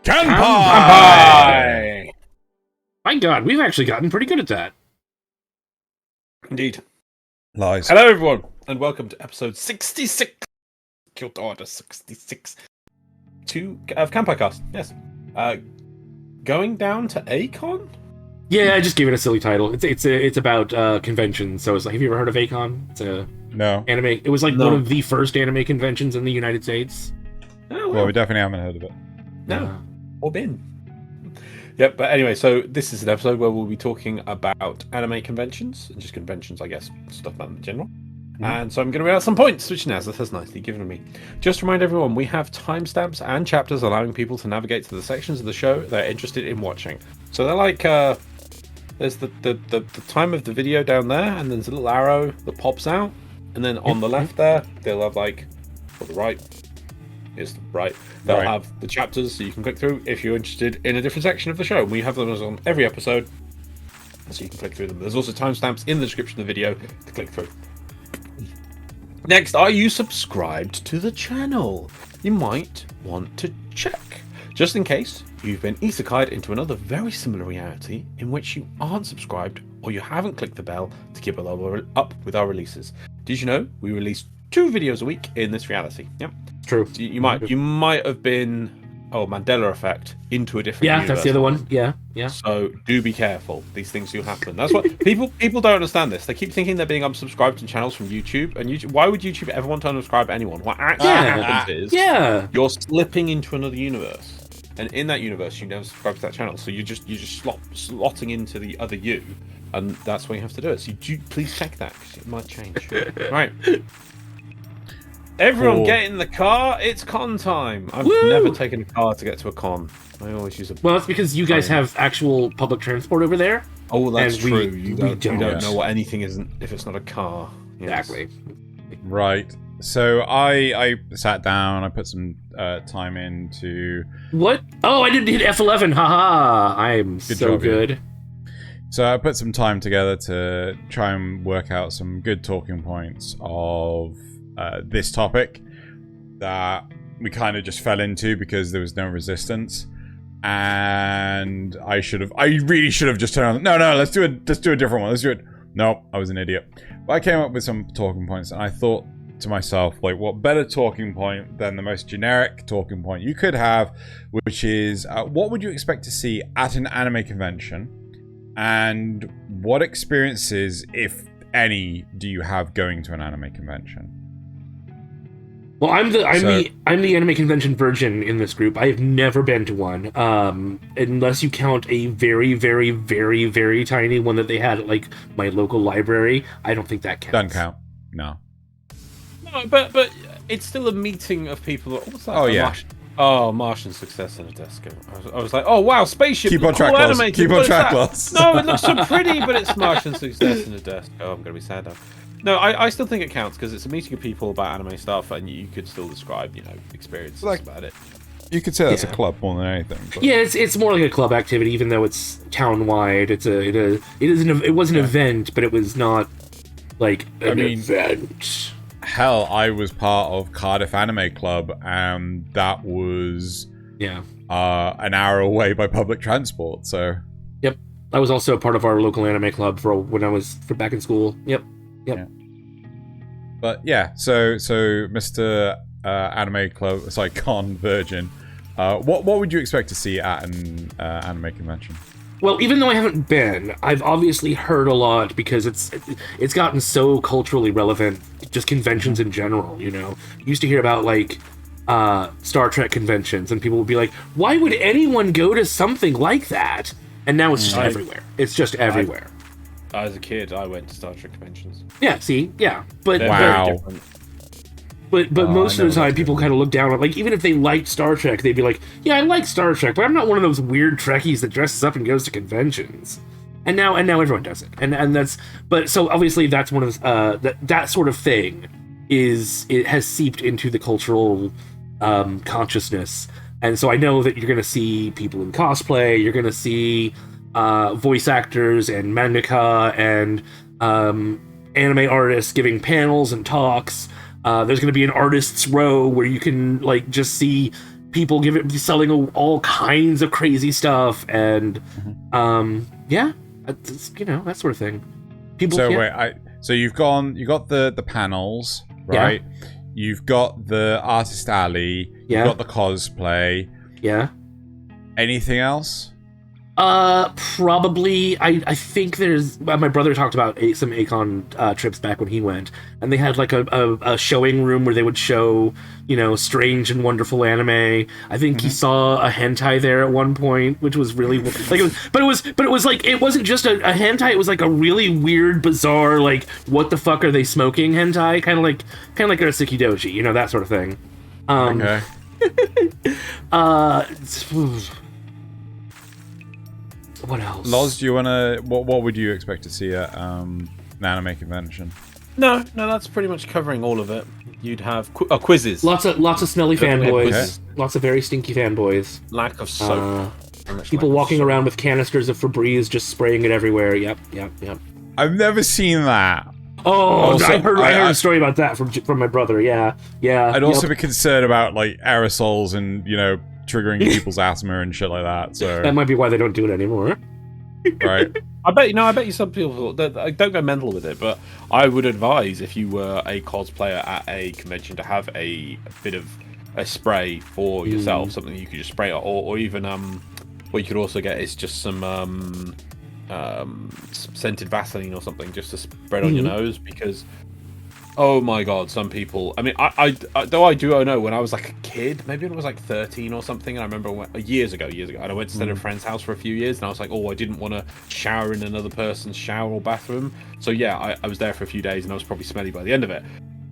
Kanpai! My God, we've actually gotten pretty good at that. Indeed. Lies. Hello, everyone, and welcome to episode 66. Guild Order 66. Of Kanpai Cast. Yes. Going down to Acon? Yeah, I just gave it a silly title. It's about conventions. So it's like, have you ever heard of Acon? It's a anime. It was like one of the first anime conventions in the United States. Oh, well, we definitely haven't heard of it. No. Or been. Yep, but anyway, so this is an episode where we'll be talking about anime conventions, and just conventions, I guess, stuff like that in general. And so I'm going to read out some points, which Nasuth has nicely given me. Just to remind everyone, we have timestamps and chapters allowing people to navigate to the sections of the show they're interested in watching. So they're like, there's the time of the video down there, and there's a little arrow that pops out, and then on the left there, they'll have like, or the right, is the right, they'll have the chapters so you can click through if you're interested in a different section of the show. We have them on every episode, so you can click through them. There's also timestamps in the description of the video to click through. Next, are you subscribed to the channel? You might want to check, just in case you've been isekai'd into another very similar reality in which you aren't subscribed or you haven't clicked the bell to keep up with our releases. Did you know we release 2 videos a week in this reality? Yep. True. So you might have been Mandela effect into a different universe. That's the other one. Yeah. So do be careful. These things do happen. That's what people don't understand this. They keep thinking they're being unsubscribed to channels from YouTube. And YouTube, why would YouTube ever want to unsubscribe anyone? What actually happens is you're slipping into another universe. And in that universe, you never subscribe to that channel. So you're just slotting into the other you. And that's why you have to do it. So please check that, because it might change. Right. Everyone get in the car, it's con time. I've never taken a car to get to a con. I always use a... Well, that's because you guys have actual public transport over there. Oh, that's true. You don't know what anything is if it's not a car. Yes. Exactly. Right. So I sat down, I put some time into... What? Oh, I didn't hit F11. Haha. I'm so good. So I put some time together to try and work out some good talking points of... this topic that we kind of just fell into because there was no resistance, and I really should have just turned on. No, let's do a different one. Let's do it. No, I was an idiot. But I came up with some talking points, and I thought to myself, like, what better talking point than the most generic talking point you could have, which is what would you expect to see at an anime convention, and what experiences, if any, do you have going to an anime convention? Well, I'm the anime convention virgin in this group. I have never been to one, unless you count a very, very, very, very tiny one that they had at like my local library. I don't think that counts. Doesn't count. No. No, but it's still a meeting of people. What's that? Oh yeah. Martian success in a desk. I was like, oh wow, spaceship. Keep on track, Loz. Keep on track, Loz. No, it looks so pretty, but it's Martian success in a desk. Oh, I'm gonna be sad now. No, I still think it counts because it's a meeting of people about anime stuff, and you could still describe, experiences about it. You could say that's a club more than anything. But... Yeah, it's more like a club activity, even though it's town wide. It was an event, but it was not like an event. Hell, I was part of Cardiff Anime Club, and that was an hour away by public transport. So yep, I was also part of our local anime club for when I was back in school. Yep. Yeah. But yeah, so Mr. Anime Club, Con Virgin, what would you expect to see at an anime convention? Well, even though I haven't been, I've obviously heard a lot because it's gotten so culturally relevant. Just conventions in general, You used to hear about like Star Trek conventions, and people would be like, "Why would anyone go to something like that?" And now it's just everywhere. It's just everywhere. As a kid, I went to Star Trek conventions. Yeah, see? Yeah. But wow. But most of the time, people kind of look down on, like, even if they liked Star Trek, they'd be like, yeah, I like Star Trek, but I'm not one of those weird Trekkies that dresses up and goes to conventions. And now everyone does it. And that's, but so obviously that's one of the, that sort of thing it has seeped into the cultural consciousness. And so I know that you're going to see people in cosplay, you're going to see voice actors and mangaka and anime artists giving panels and talks. There's going to be an artist's row where you can like just see people selling all kinds of crazy stuff, and yeah, that sort of thing. People. So so you got the panels, right? Yeah. You've got the artist alley. You've got the cosplay. Yeah. Anything else? Probably. I think there's. My brother talked about some Acon trips back when he went, and they had like a showing room where they would show, strange and wonderful anime. I think he saw a hentai there at one point, which was really like. But it was like it wasn't just a hentai. It was like a really weird, bizarre, like what the fuck are they smoking hentai? Kind of like a Sekidoji, that sort of thing. Okay. What else? Loz, do you wanna? What would you expect to see at an anime convention? No, that's pretty much covering all of it. You'd have quizzes. Lots of smelly fanboys. Okay. Lots of very stinky fanboys. Lack of soap. People walking around with canisters of Febreze, just spraying it everywhere. Yep. I've never seen that. Oh, I heard a story about that from my brother. Yeah. I'd also be concerned about like aerosols and triggering people's asthma and shit like that. So that might be why they don't do it anymore. Right. I bet you some people don't go mental with it, but I would advise if you were a cosplayer at a convention to have a bit of a spray for yourself, something you could just spray, or even what you could also get is just some scented Vaseline or something just to spread on your nose, because oh my god, some people. I mean, I do know when I was like a kid, maybe when I was like 13 or something, and I remember years ago, and I went to stay at a friend's house for a few years, and I was like, I didn't want to shower in another person's shower or bathroom, so yeah, I was there for a few days, and I was probably smelly by the end of it.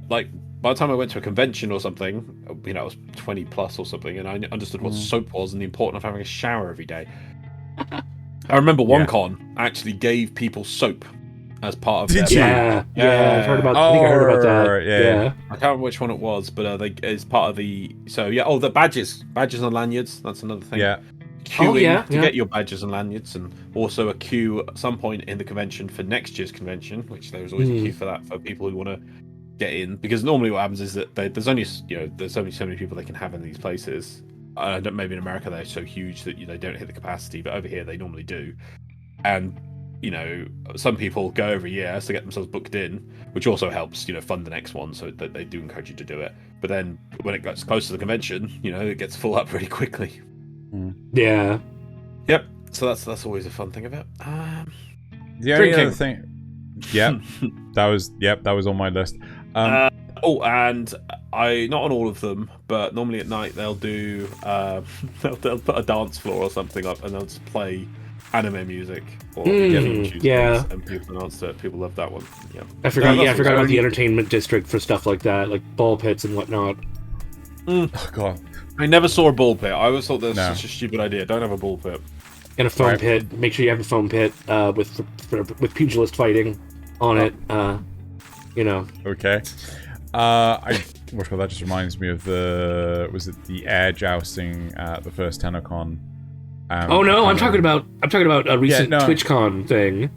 Like by the time I went to a convention or something, I was 20 plus or something, and I understood what soap was and the importance of having a shower every day. I remember one con actually gave people soap as part of Did you? Yeah, I've heard about. I think I heard about that. Yeah. I can't remember which one it was, but it's part of the. So yeah, the badges and lanyards. That's another thing. Yeah. Queuing to get your badges and lanyards, and also a queue at some point in the convention for next year's convention, which there's always a queue for that for people who want to get in, because normally what happens is that there's only so many people they can have in these places. Maybe in America they're so huge that they don't hit the capacity, but over here they normally do, and. Some people go every year to get themselves booked in, which also helps, fund the next one, so that they do encourage you to do it. But then when it gets close to the convention, it gets full up really quickly. Yeah. Yep. So that's always a fun thing of it. The only other thing. Yep. that was on my list. And I not on all of them, but normally at night they'll do they'll put a dance floor or something up, and they'll just play anime music or and people dance to it. People love that one. Yeah, I forgot about the entertainment district for stuff like that, like ball pits and whatnot. Oh god, I never saw a ball pit. I always thought that was such a stupid idea. Don't have a ball pit. And a foam pit. Make sure you have a foam pit with pugilist fighting on it. Okay. That just reminds me of the air jousting at the first TennoCon. I'm talking about a recent TwitchCon thing.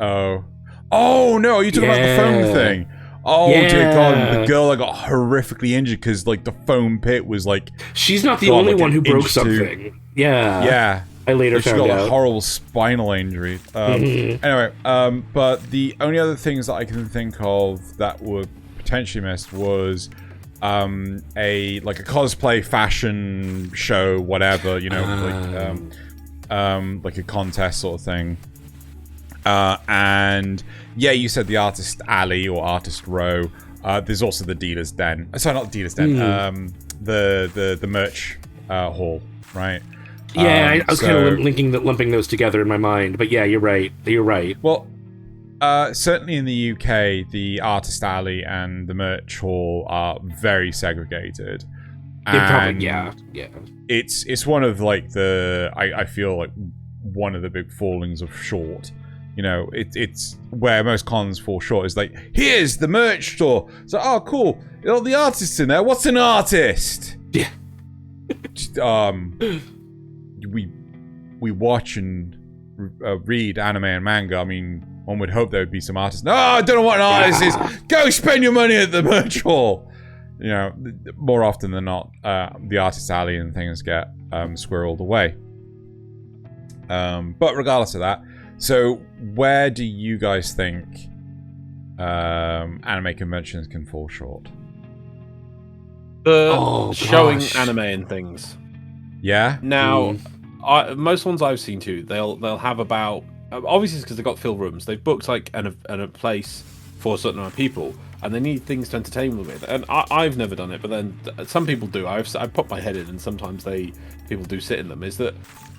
Oh no, you talking about the foam thing? Oh dear god, the girl that got horrifically injured because like the foam pit was like. She's not the only one who broke something. Yeah. I later found out. She got a horrible spinal injury. Anyway, but the only other things that I can think of that were potentially missed was a cosplay fashion show, whatever, like a contest sort of thing. And yeah, you said the artist alley or artist row. There's also the dealer's den. Sorry, not the dealer's den. The merch hall, right? Yeah, I was kind of lumping those together in my mind, but yeah, you're right. Well, certainly in the UK, the artist alley and the merch hall are very segregated. Yeah. It's one of like I feel like one of the big fallings of short. It's where most cons fall short. Is like, here's the merch store. So, oh, cool. All the artists in there. What's an artist? Yeah. We watch and read anime and manga. I mean, one would hope there would be some artists. No, I don't know what an artist is. Go spend your money at the merch hall. you know, more often than not, the artist alley and things get squirreled away. But regardless of that, so where do you guys think anime conventions can fall short? Showing anime and things. Yeah. Now, most ones I've seen too, they'll have about, obviously it's because they've got fill rooms. They've booked like a place for a certain amount of people, and they need things to entertain them with. And I've never done it, but then some people do. I pop my head in, and sometimes people do sit in them. Is that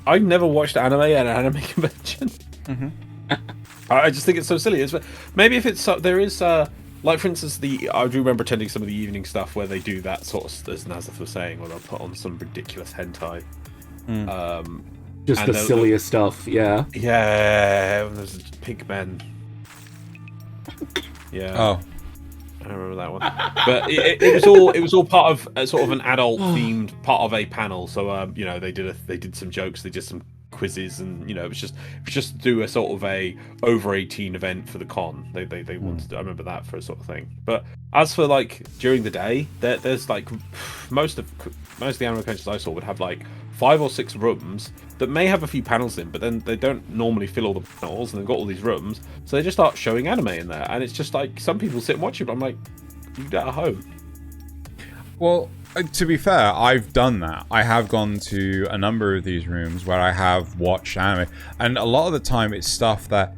I've never watched anime at an anime convention. Mm-hmm. I just think it's so silly. Maybe if it's there is like, for instance, I do remember attending some of the evening stuff where they do that sort of, as Nasuth was saying, where they'll put on some ridiculous hentai. Just the silliest stuff, yeah. Yeah, there's pink men. Yeah. Oh, I remember that one. But it was all part of sort of an adult themed part of a panel. So you know, they did some jokes, they did some quizzes, and you know, it was just to do a sort of a over 18 event for the con. They wanted to, I remember that for a sort of thing. But as for like during the day, there's like most of the anime conventions I saw would have like 5 or 6 rooms that may have a few panels in, but then they don't normally fill all the panels, and they've got all these rooms, so they just start showing anime in there, and it's just like some people sit and watch it, but I'm like, you do that at home. well, to be fair, I've done that. I have gone to a number of these rooms where I have watched anime, and a lot of the time it's stuff that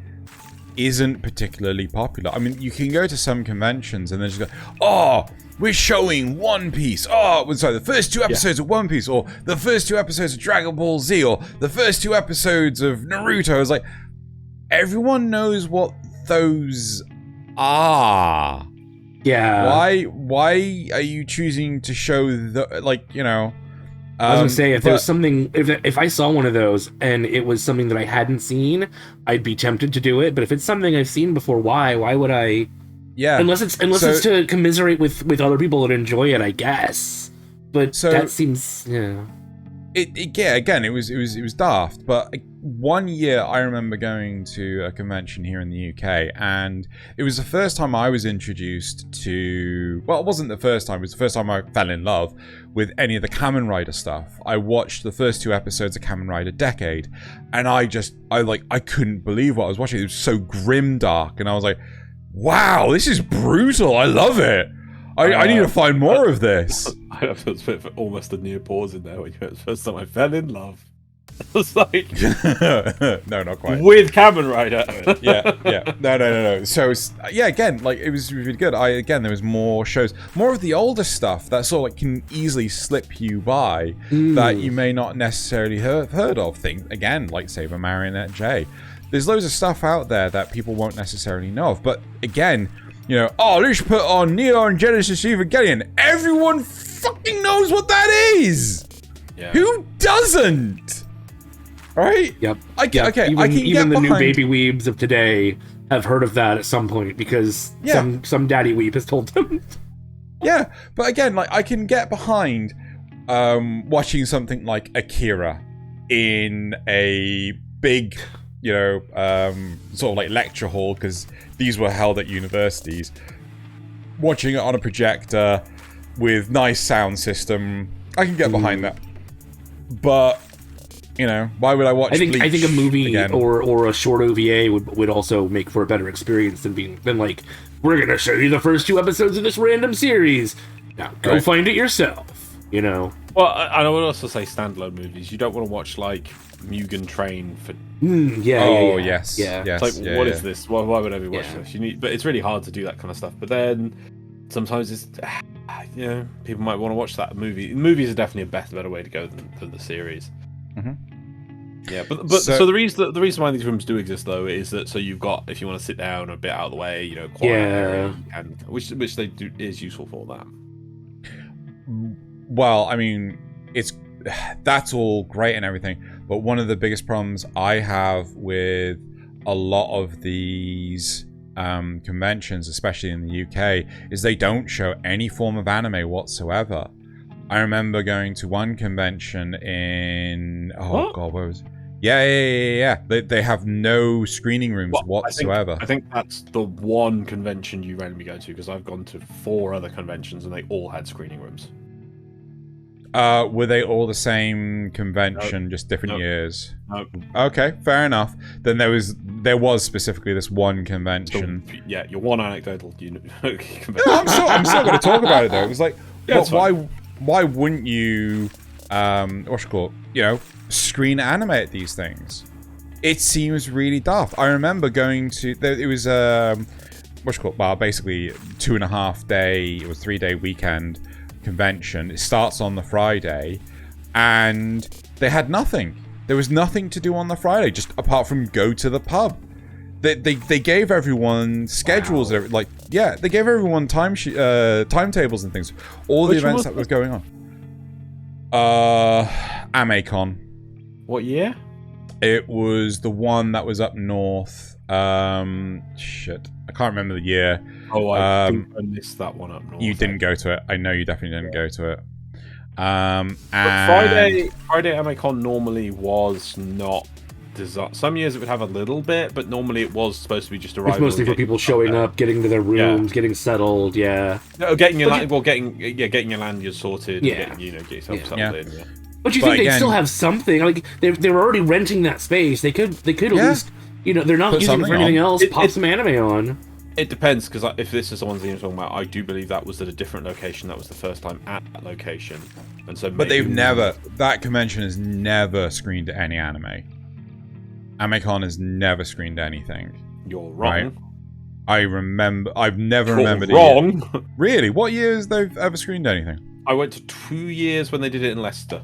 isn't particularly popular. I mean, you can go to some conventions and then just go, oh, we're showing One Piece. Oh, sorry, the first 2 episodes of One Piece, or the first 2 episodes of Dragon Ball Z, or the first 2 episodes of Naruto. I was like, everyone knows what those are. Yeah. Why are you choosing to show the, like, you know? I was gonna say, if there was something, if I saw one of those and it was something that I hadn't seen, I'd be tempted to do it. But if it's something I've seen before, why would I? Yeah. Unless it's to commiserate with other people that enjoy it, I guess. But that seems, yeah. Again, it was daft. But one year I remember going to a convention here in the UK, and it was the first time I was introduced to, well, it wasn't the first time, it was the first time I fell in love with any of the Kamen Rider stuff. I watched the first 2 episodes of Kamen Rider Decade, and I couldn't believe what I was watching. It was so grim dark, and I was like, wow, this is brutal. I love it. I need to find more of this. I have a bit of almost a near pause in there when you went, the first time I fell in love. I was like, no, not quite. With Kamen Rider. yeah. No. So, yeah, again, like, it was really good. There was more shows. More of the older stuff that sort of like can easily slip you by that you may not necessarily have heard of. Things, again, like Saber Marionette J. There's loads of stuff out there that people won't necessarily know of. But, again, you know, oh, let's put on Neon Genesis Evangelion. Everyone fucking knows what that is! Yeah. Who doesn't? Right? Yep. Okay, I can even get the behind... new baby weebs of today have heard of that at some point because some daddy weeb has told them. Yeah, but again, like, I can get behind watching something like Akira in a big, you know, sort of like lecture hall, because these were held at universities. Watching it on a projector with nice sound system, I can get behind that. But, you know, why would I watch Bleach I think a movie again? or a short OVA would also make for a better experience than like, we're gonna show you the first 2 episodes of this random series. Now go find it yourself. You know. Well, I would also say standalone movies. You don't want to watch like Mugen Train for. Yes. It's like, what is this? Why would I be watching this? You need, but it's really hard to do that kind of stuff. But then sometimes it's, you know, people might want to watch that movie. Movies are definitely a better way to go than the series. Mm-hmm. Yeah, but so the reason why these rooms do exist though is that so you've got, if you want to sit down a bit out of the way, you know, quiet area, and which they do is useful for that. Well, I mean, that's all great and everything, but one of the biggest problems I have with a lot of these conventions, especially in the UK, is they don't show any form of anime whatsoever. I remember going to one convention in where was it? Yeah. They have no screening rooms whatsoever. I think that's the one convention you randomly go to, because I've gone to 4 other conventions and they all had screening rooms. Were they all the same convention, just different years? No. Okay, fair enough. Then there was specifically this one convention. So, yeah, your one anecdotal convention. No, I'm still going to talk about it though. It was like, why wouldn't you, screen animate these things? It seems really daft. I remember going to, it was basically 2.5 day, it was 3-day weekend convention. It starts on the Friday, and they had nothing. There was nothing to do on the Friday, just apart from go to the pub. They gave everyone schedules. Wow. They gave everyone timetables and things. All the events that was going on. Amacon. What year? It was the one that was up north. I can't remember the year. Oh, I think I missed that one up north. You didn't go to it. I know you definitely didn't go to it. But Friday Amacon normally was not designed. Some years it would have a little bit, but normally it was supposed to be just arrival. It's mostly for people showing up, getting to their rooms, getting settled. Yeah. No, getting your lanyard sorted. Yeah. Get yourself settled in. Yeah. But you think they'd still have something? Like they were already renting that space. They could at least, they're not using it for anything else. Pop some anime on. It depends, because if this is the ones you're talking about, I do believe that was at a different location. That was the first time at that location, and so. But that convention has never screened any anime. Amacon has never screened anything. You're wrong. Right? I've never remembered. Wrong. Really? What years they've ever screened anything? I went to 2 years when they did it in Leicester.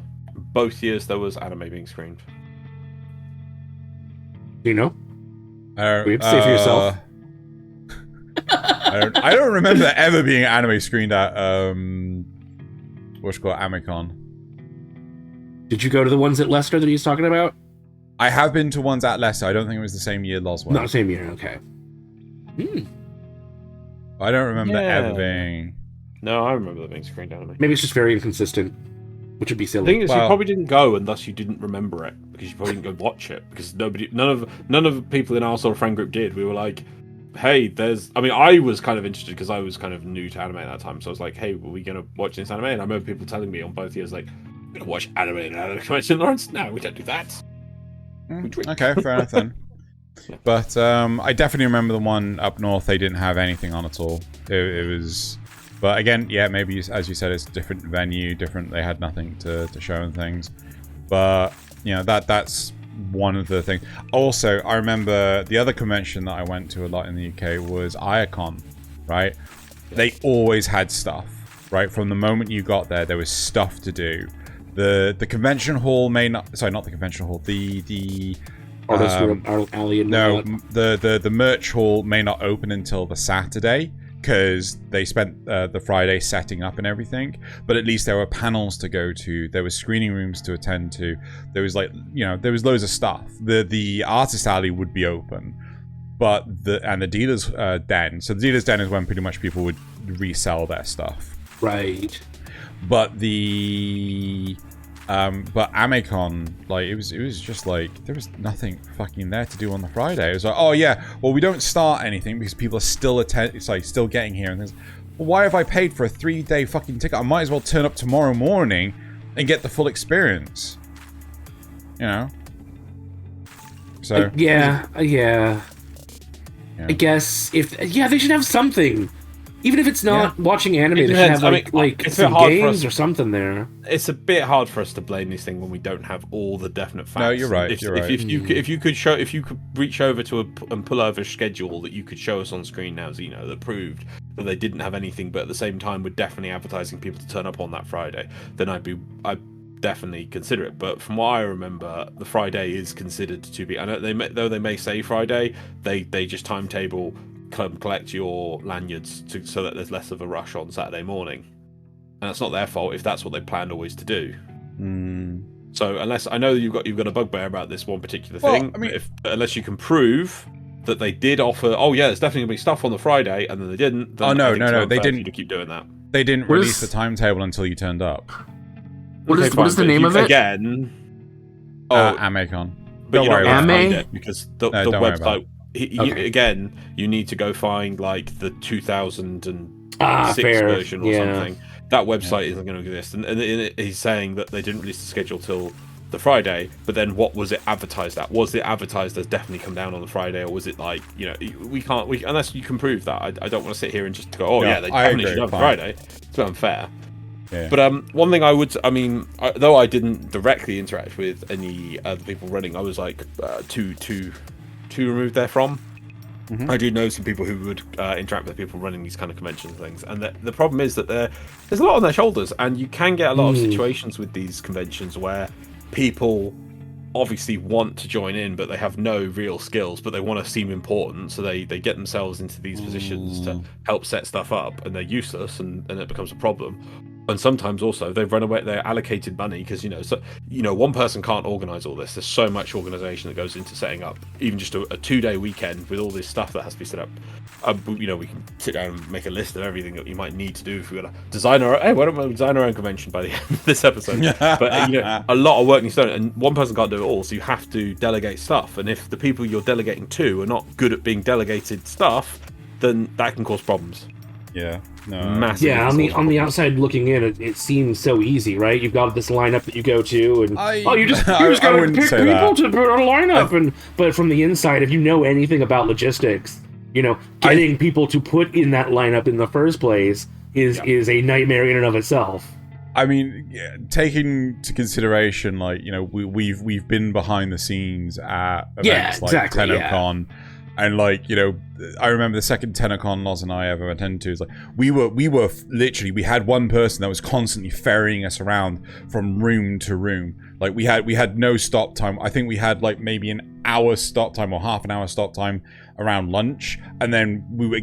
Both years there was anime being screened. Do you know? You have to say for yourself. I don't remember there ever being anime screened at Amacon. Did you go to the ones at Leicester that he's talking about? I have been to ones at Leicester. I don't think it was the same year Loz was. Not the same year, okay. I don't remember ever being. No, I remember there being screened anime. Maybe it's just very inconsistent, which would be silly. The thing is, you probably didn't go, and thus you didn't remember it, because you probably didn't go watch it, because none of the people in our sort of friend group did. We were like, hey, I was kind of interested because I was kind of new to anime at that time, so I was like, hey, were we going to watch this anime? And I remember people telling me on both years, like, we're going to watch anime in an anime convention, Lawrence? No, we don't do that. Okay, fair enough then. Yeah. But I definitely remember the one up north. They didn't have anything on at all. It was, but again, yeah, maybe as you said, it's a different venue, different. They had nothing to show and things. But that's one of the things. Also, I remember the other convention that I went to a lot in the UK was Iacon, right? They always had stuff, right? From the moment you got there was stuff to do. The convention hall may not. Sorry, not the convention hall. The alley. The merch hall may not open until the Saturday because they spent the Friday setting up and everything. But at least there were panels to go to. There were screening rooms to attend to. There was there was loads of stuff. The artist alley would be open, but the dealer's den. So the dealer's den is when pretty much people would resell their stuff. Right. But but Amacon, like it was just like there was nothing fucking there to do on the Friday. It was like, oh yeah, well we don't start anything because people are still still getting here and things. Well, why have I paid for a 3-day fucking ticket? I might as well turn up tomorrow morning and get the full experience. So yeah. I guess they should have something. Even if it's not watching anime, they should have some games or something there. It's a bit hard for us to blame this thing when we don't have all the definite facts. No, you're right. If you could reach over to and pull over a schedule that you could show us on screen now, Xeno, that proved that they didn't have anything, but at the same time were definitely advertising people to turn up on that Friday, then I'd definitely consider it. But from what I remember, the Friday is considered to be. I know they may say Friday, they just timetable. Come collect your lanyards so that there's less of a rush on Saturday morning, and that's not their fault if that's what they planned always to do. So unless I know you've got a bugbear about this one particular thing, unless you can prove that they did offer, there's definitely gonna be stuff on the Friday, and then they didn't. Then no, they didn't. To keep doing that. They didn't release the timetable until you turned up. What is the name of it again? Amacon. but you're not worry about going to it. find it because the don't worry about website. Again, you need to go find like the 2006 fair. version or something. That website isn't going to exist, and he's saying that they didn't release the schedule till the Friday. But then, what was it advertised at? Was it advertised as definitely come down on the Friday, or was it like, you know, we can't unless you can prove that. I don't want to sit here and just go, oh yeah, they definitely should have Friday. It's unfair. Yeah. But one thing though I didn't directly interact with any other people running, I was like too removed therefrom. Mm-hmm. I do know some people who would interact with people running these kind of convention things, and the problem is that there's a lot on their shoulders, and you can get a lot of situations with these conventions where people obviously want to join in, but they have no real skills, but they want to seem important, so they get themselves into these positions to help set stuff up, and they're useless, and it becomes a problem. And sometimes also they've run away their allocated money because one person can't organize all this. There's so much organization that goes into setting up even just a 2-day weekend with all this stuff that has to be set up. We can sit down and make a list of everything that you might need to do if we're gonna design why don't we design our own convention by the end of this episode? But a lot of work needs to be done, and one person can't do it all, so you have to delegate stuff. And if the people you're delegating to are not good at being delegated stuff, then that can cause problems. Yeah. No. Massive. Yeah, on the outside looking in, it seems so easy, right? You've got this lineup that you go to, and you just gotta pick people to put on a lineup. But from the inside, if you know anything about logistics, getting people to put in that lineup in the first place is a nightmare in and of itself. I mean, taking into consideration, like, we've been behind the scenes at events like TennoCon. And I remember the second TennoCon Loz and I ever attended to. Is like we were literally, we had one person that was constantly ferrying us around from room to room. Like we had no stop time. I think we had like maybe an hour stop time or half an hour stop time around lunch, and then we were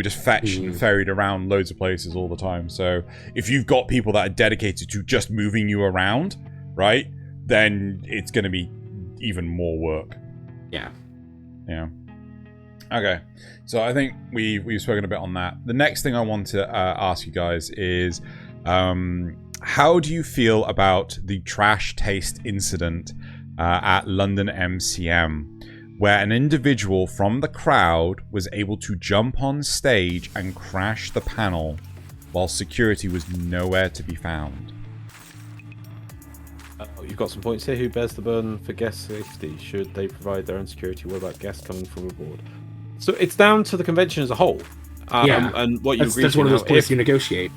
just fetched and ferried around loads of places all the time. So if you've got people that are dedicated to just moving you around, right, then it's going to be even more work. Yeah. Okay, so I think we've spoken a bit on that. The next thing I want to ask you guys is, how do you feel about the trash taste incident at London MCM, where an individual from the crowd was able to jump on stage and crash the panel while security was nowhere to be found? You've got some points here. Who bears the burden for guest safety? Should they provide their own security? What about guests coming from abroad? So it's down to the convention as a whole. And what you agree that's to one of those now, places you negotiate,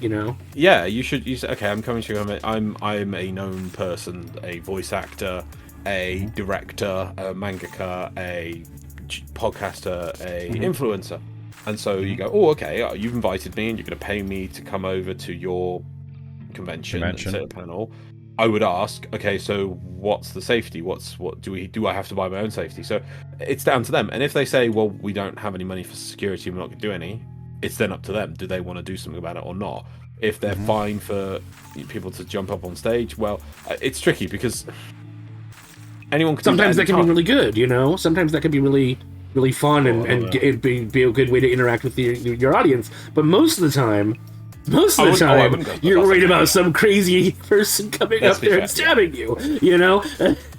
Yeah, you should. You say, okay, I'm coming to you. I'm a known person, a voice actor, a director, a mangaka, a podcaster, a influencer, and so you go, oh, okay, you've invited me, and you're going to pay me to come over to your convention and sit at a panel. I would ask, okay, so what's the safety? What do I have to buy my own safety? So it's down to them. And if they say, well, we don't have any money for security, we're not going to do any, it's then up to them. Do they want to do something about it or not? If they're fine for people to jump up on stage, well, it's tricky because anyone can. Sometimes that can be really good, Sometimes that can be really, really fun and it'd be a good way to interact with your audience. But most of the time, you're worried about some crazy person coming up there and stabbing you.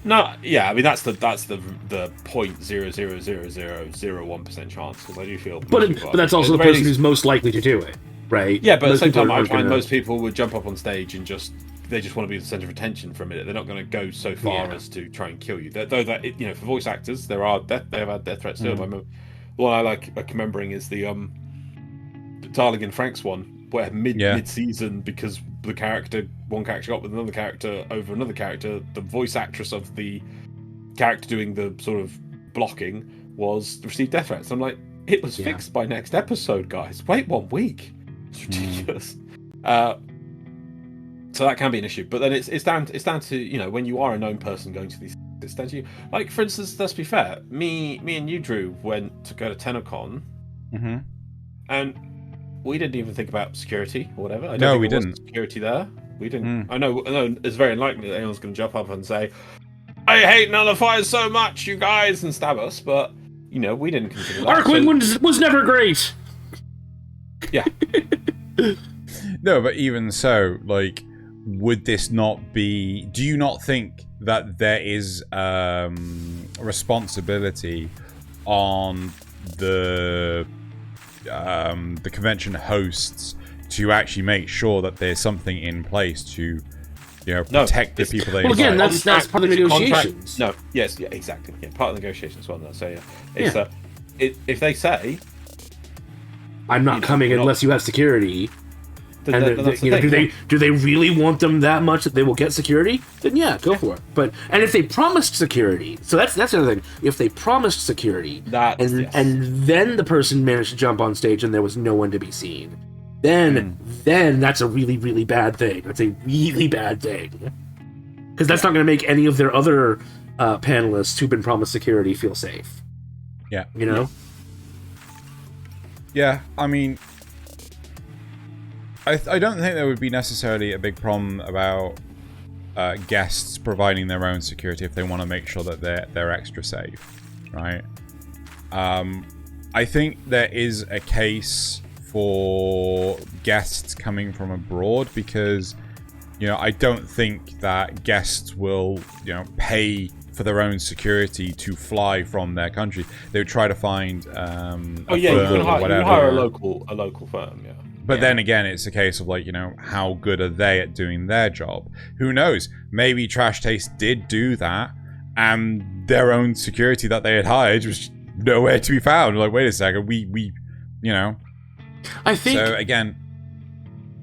No, yeah, I mean that's the 0.0000001% chance, because I do feel. But that's also the person who's most likely to do it, right? Yeah, but at the same time, I find most people would jump up on stage and they just want to be the center of attention for a minute. They're not going to go so far as to try and kill you. Though for voice actors, they have had death threats too. The one I like remembering is the Darling in Frank's one, where mid-season, because one character got with another character over another character, the voice actress of the character doing the sort of blocking received death threats. I'm like, it was fixed by next episode, guys. Wait 1 week. It's ridiculous. So that can be an issue. But then it's down to when you are a known person going to these. It's down to you. Like, for instance, let's be fair. Me and you, Drew, went to go to TennoCon, and we didn't even think about security or whatever. No, we didn't. Security there. We didn't. I know it's very unlikely that anyone's going to jump up and say, I hate nullifiers so much, you guys, and stab us, but, we didn't consider that. Arcwing was never great! Yeah. No, but even so, like, would this not be... Do you not think that there is responsibility on the convention hosts to actually make sure that there's something in place to, protect the people they invite. Well, again, that's part of the negotiations. No, yes, yeah, exactly. Yeah, part of the negotiations as well. So yeah, it's if they say, "I'm not coming unless you have security," then do they really want them that much that they will get security? Then yeah, go for it. And if they promised security, so that's the other thing. If they promised security, and then the person managed to jump on stage and there was no one to be seen, then that's a really, really bad thing. That's a really bad thing. Because that's not going to make any of their other panelists who've been promised security feel safe. Yeah. Yeah, I mean, I don't think there would be necessarily a big problem about guests providing their own security if they want to make sure that they're extra safe, right? I think there is a case for guests coming from abroad because, I don't think that guests will, pay for their own security to fly from their country. They would try to find you can hire a local firm, yeah. But then again, it's a case of how good are they at doing their job? Who knows? Maybe Trash Taste did do that, and their own security that they had hired was nowhere to be found. Like, wait a second, we I think. So again,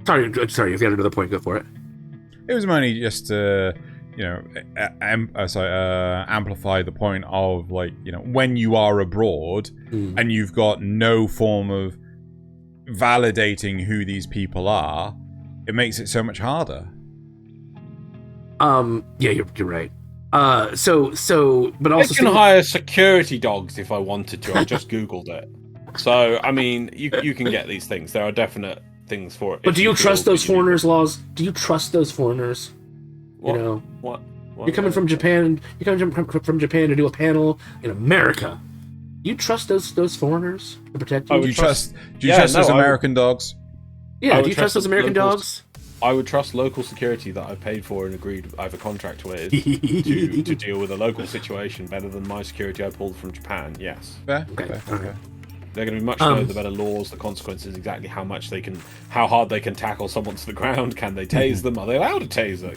sorry. If you had another point, go for it. It was mainly just to, amplify the point of when you are abroad and you've got no form of validating who these people are, it makes it so much harder. Yeah, you're right. But also I can hire security dogs if I wanted to. I just googled it. So I mean, you can get these things. There are definite things for it. But do you trust those foreigners' laws? Do you trust those foreigners? What? What? You're coming from Japan. You're coming from Japan to do a panel in America. Do you trust those foreigners to protect you? Do you trust those American dogs? Yeah, do you trust those American dogs? I would trust local security that I've paid for and agreed I have a contract with to deal with a local situation better than my security I pulled from Japan. Yes. Fair. They're going to be much know the better laws, the consequences, exactly how hard they can tackle someone to the ground. Can they tase them? Are they allowed to taser?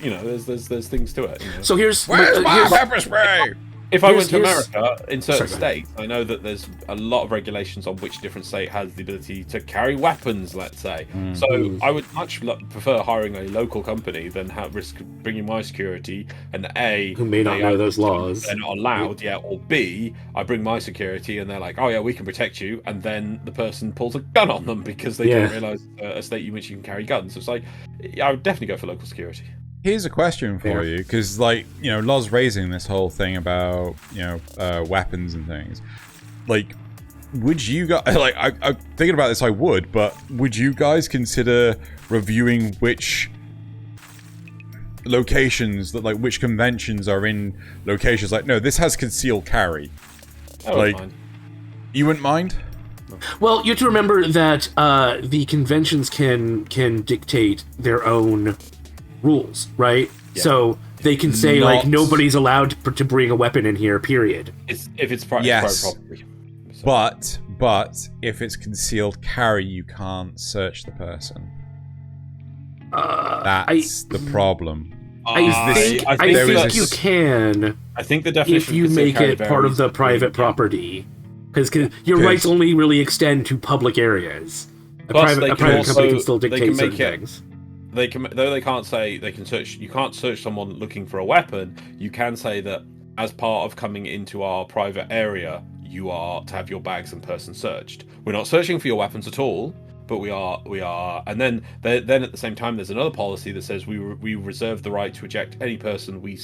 There's things to it. So here's my pepper spray. If I went to America, in certain states, I know that there's a lot of regulations on which different state has the ability to carry weapons, let's say. So I would much prefer hiring a local company than risk bringing my security, and A, who may not know those laws. They're not allowed, or B, I bring my security and they're like, oh yeah, we can protect you, and then the person pulls a gun on them because they don't realise a state in which you can carry guns. So it's like, I would definitely go for local security. Here's a question for you, because Loz raising this whole thing about weapons and things. Would you guys I'm thinking about this? I would, but would you guys consider reviewing which locations which conventions are in locations no, this has concealed carry? I wouldn't mind. You wouldn't mind? Well, you have to remember that the conventions can dictate their own rules, right? Yeah. So they can say nobody's allowed to bring a weapon in here. Period. If it's private property. So. But if it's concealed carry, you can't search the person. That's the problem. I think you can. I think the definition if you make it part of the private property, because your rights only really extend to public areas. A private company can still dictate certain things. They can't say they can search. You can't search someone looking for a weapon. You can say that as part of coming into our private area, you are to have your bags and person searched. We're not searching for your weapons at all, but we are. And then at the same time, there's another policy that says we reserve the right to eject any person we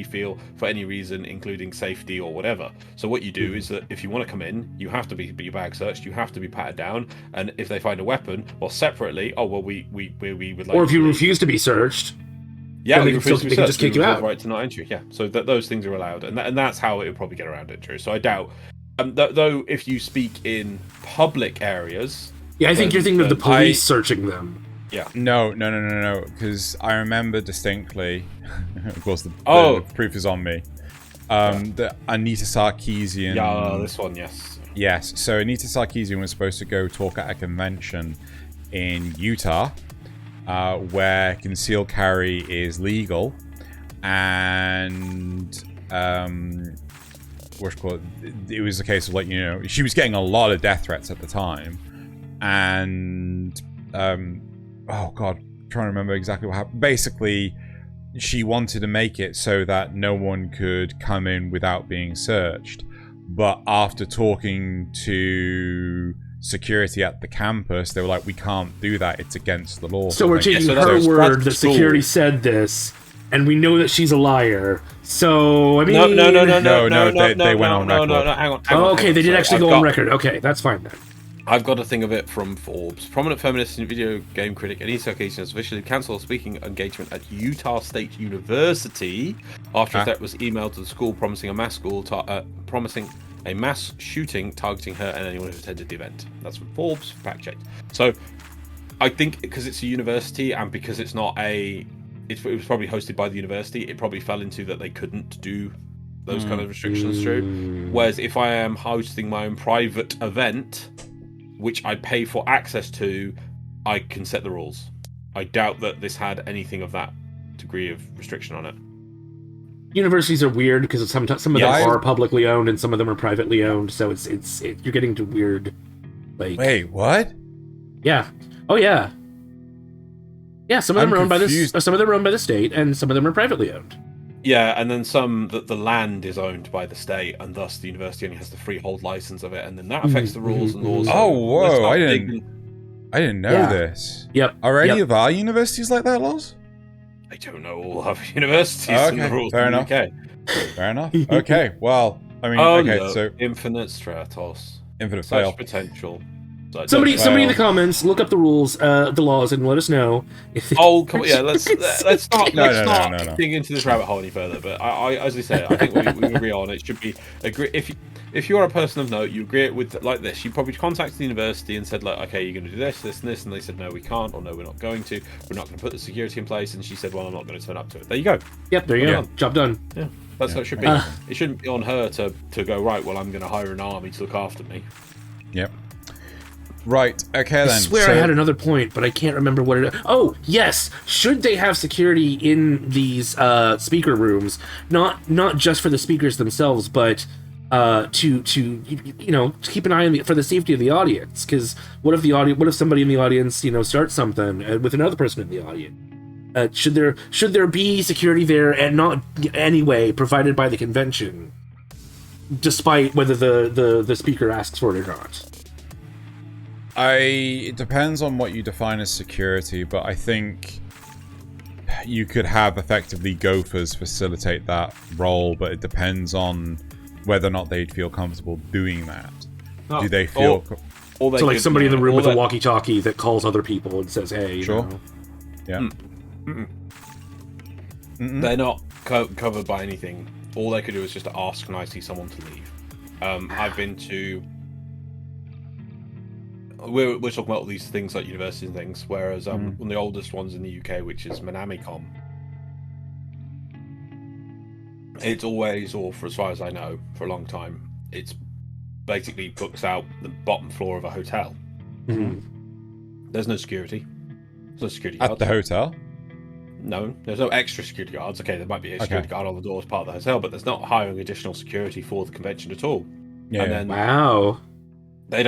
feel for any reason, including safety or whatever. So what you do is that if you want to come in, you have to be your bag searched, you have to be patted down, and if they find a weapon, separately, we would like. Or if you refuse to be searched. Yeah, they can just kick you out. Right to not entry. Yeah, so those things are allowed, and that's how it would probably get around it. True. So I doubt. Though if you speak in public areas. Yeah, I think you're thinking of the police searching them. Yeah. No. Because I remember distinctly. Of course, the proof is on me. The Anita Sarkeesian. Yeah, this one, yes. Yes. So Anita Sarkeesian was supposed to go talk at a convention in Utah, where concealed carry is legal, and it was a case of, like, you know, she was getting a lot of death threats at the time, and oh god, I'm trying to remember exactly what happened. Basically, she wanted to make it so that no one could come in without being searched, but after talking to security at the campus, they were like, we can't do that, it's against the law. So we're taking her word that security said this, and we know that she's a liar. So, I mean... No, they went on record. No, hang on. Okay, they did actually go on record. Okay, that's fine then. I've got a thing of it from Forbes. Prominent feminist and video game critic Anita Sarkeesian has officially cancelled a speaking engagement at Utah State University after a threat was emailed to the school promising a mass shooting targeting her and anyone who attended the event. That's from Forbes, fact checked. So, I think because it's a university and because it's not it was probably hosted by the university, it probably fell into that they couldn't do those kind of restrictions through. Whereas if I am hosting my own private event, which I pay for access to, I can set the rules. I doubt that this had anything of that degree of restriction on it. Universities are weird because some of them are publicly owned and some of them are privately owned, so it's you're getting to weird, like... Wait, what? Yeah. Oh yeah. Yeah, some of them are owned by the state, and some of them are privately owned. Yeah, and then some that the land is owned by the state, and thus the university only has the freehold license of it, and then that affects the rules and laws. Oh, whoa! I didn't know this. Yep. Are any of our universities like that, Loz? I don't know all of universities and the rules fair in enough. the UK. Fair enough. Okay, well, I mean, so infinite Stratos, infinite such fail potential. Somebody in the comments, look up the rules, the laws, and let us know. Oh, come on, yeah, let's not dig into this rabbit hole any further. But I as we said, I think we agree on it should be agree. If you're a person of note, you agree with like this. You probably contacted the university and said, like, okay, you're going to do this, this, and this, and they said, no, we can't, or no, we're not going to. We're not going to put the security in place. And she said, well, I'm not going to turn up to it. There you go. Yep, there you go. Job done. Yeah, that's how it should be. It shouldn't be on her to go, right, well, I'm going to hire an army to look after me. Yep. Right, okay then. I swear I had another point, but I can't remember what it is. Oh, yes! Should they have security in these speaker rooms? Not just for the speakers themselves, but to keep an eye on for the safety of the audience. Because what if somebody in the audience, starts something with another person in the audience? Should there be security there, and not anyway provided by the convention, despite whether the speaker asks for it or not? It depends on what you define as security, but I think you could have effectively gophers facilitate that role, but it depends on whether or not they'd feel comfortable doing that. Do they feel... So like somebody in the room with a walkie-talkie that calls other people and says, hey, sure. Yeah. They're not covered by anything. All they could do is just ask nicely someone to leave. I've been to... We're talking about all these things like universities and things, whereas one of the oldest ones in the UK, which is Minamicon, it's always, or for as far as I know, for a long time, it's basically books out the bottom floor of a hotel. There's no security. There's no security guards. At the hotel? No, there's no extra security guards. Okay, there might be a security guard on the door as part of the hotel, but there's not hiring additional security for the convention at all. Yeah. And then, wow. They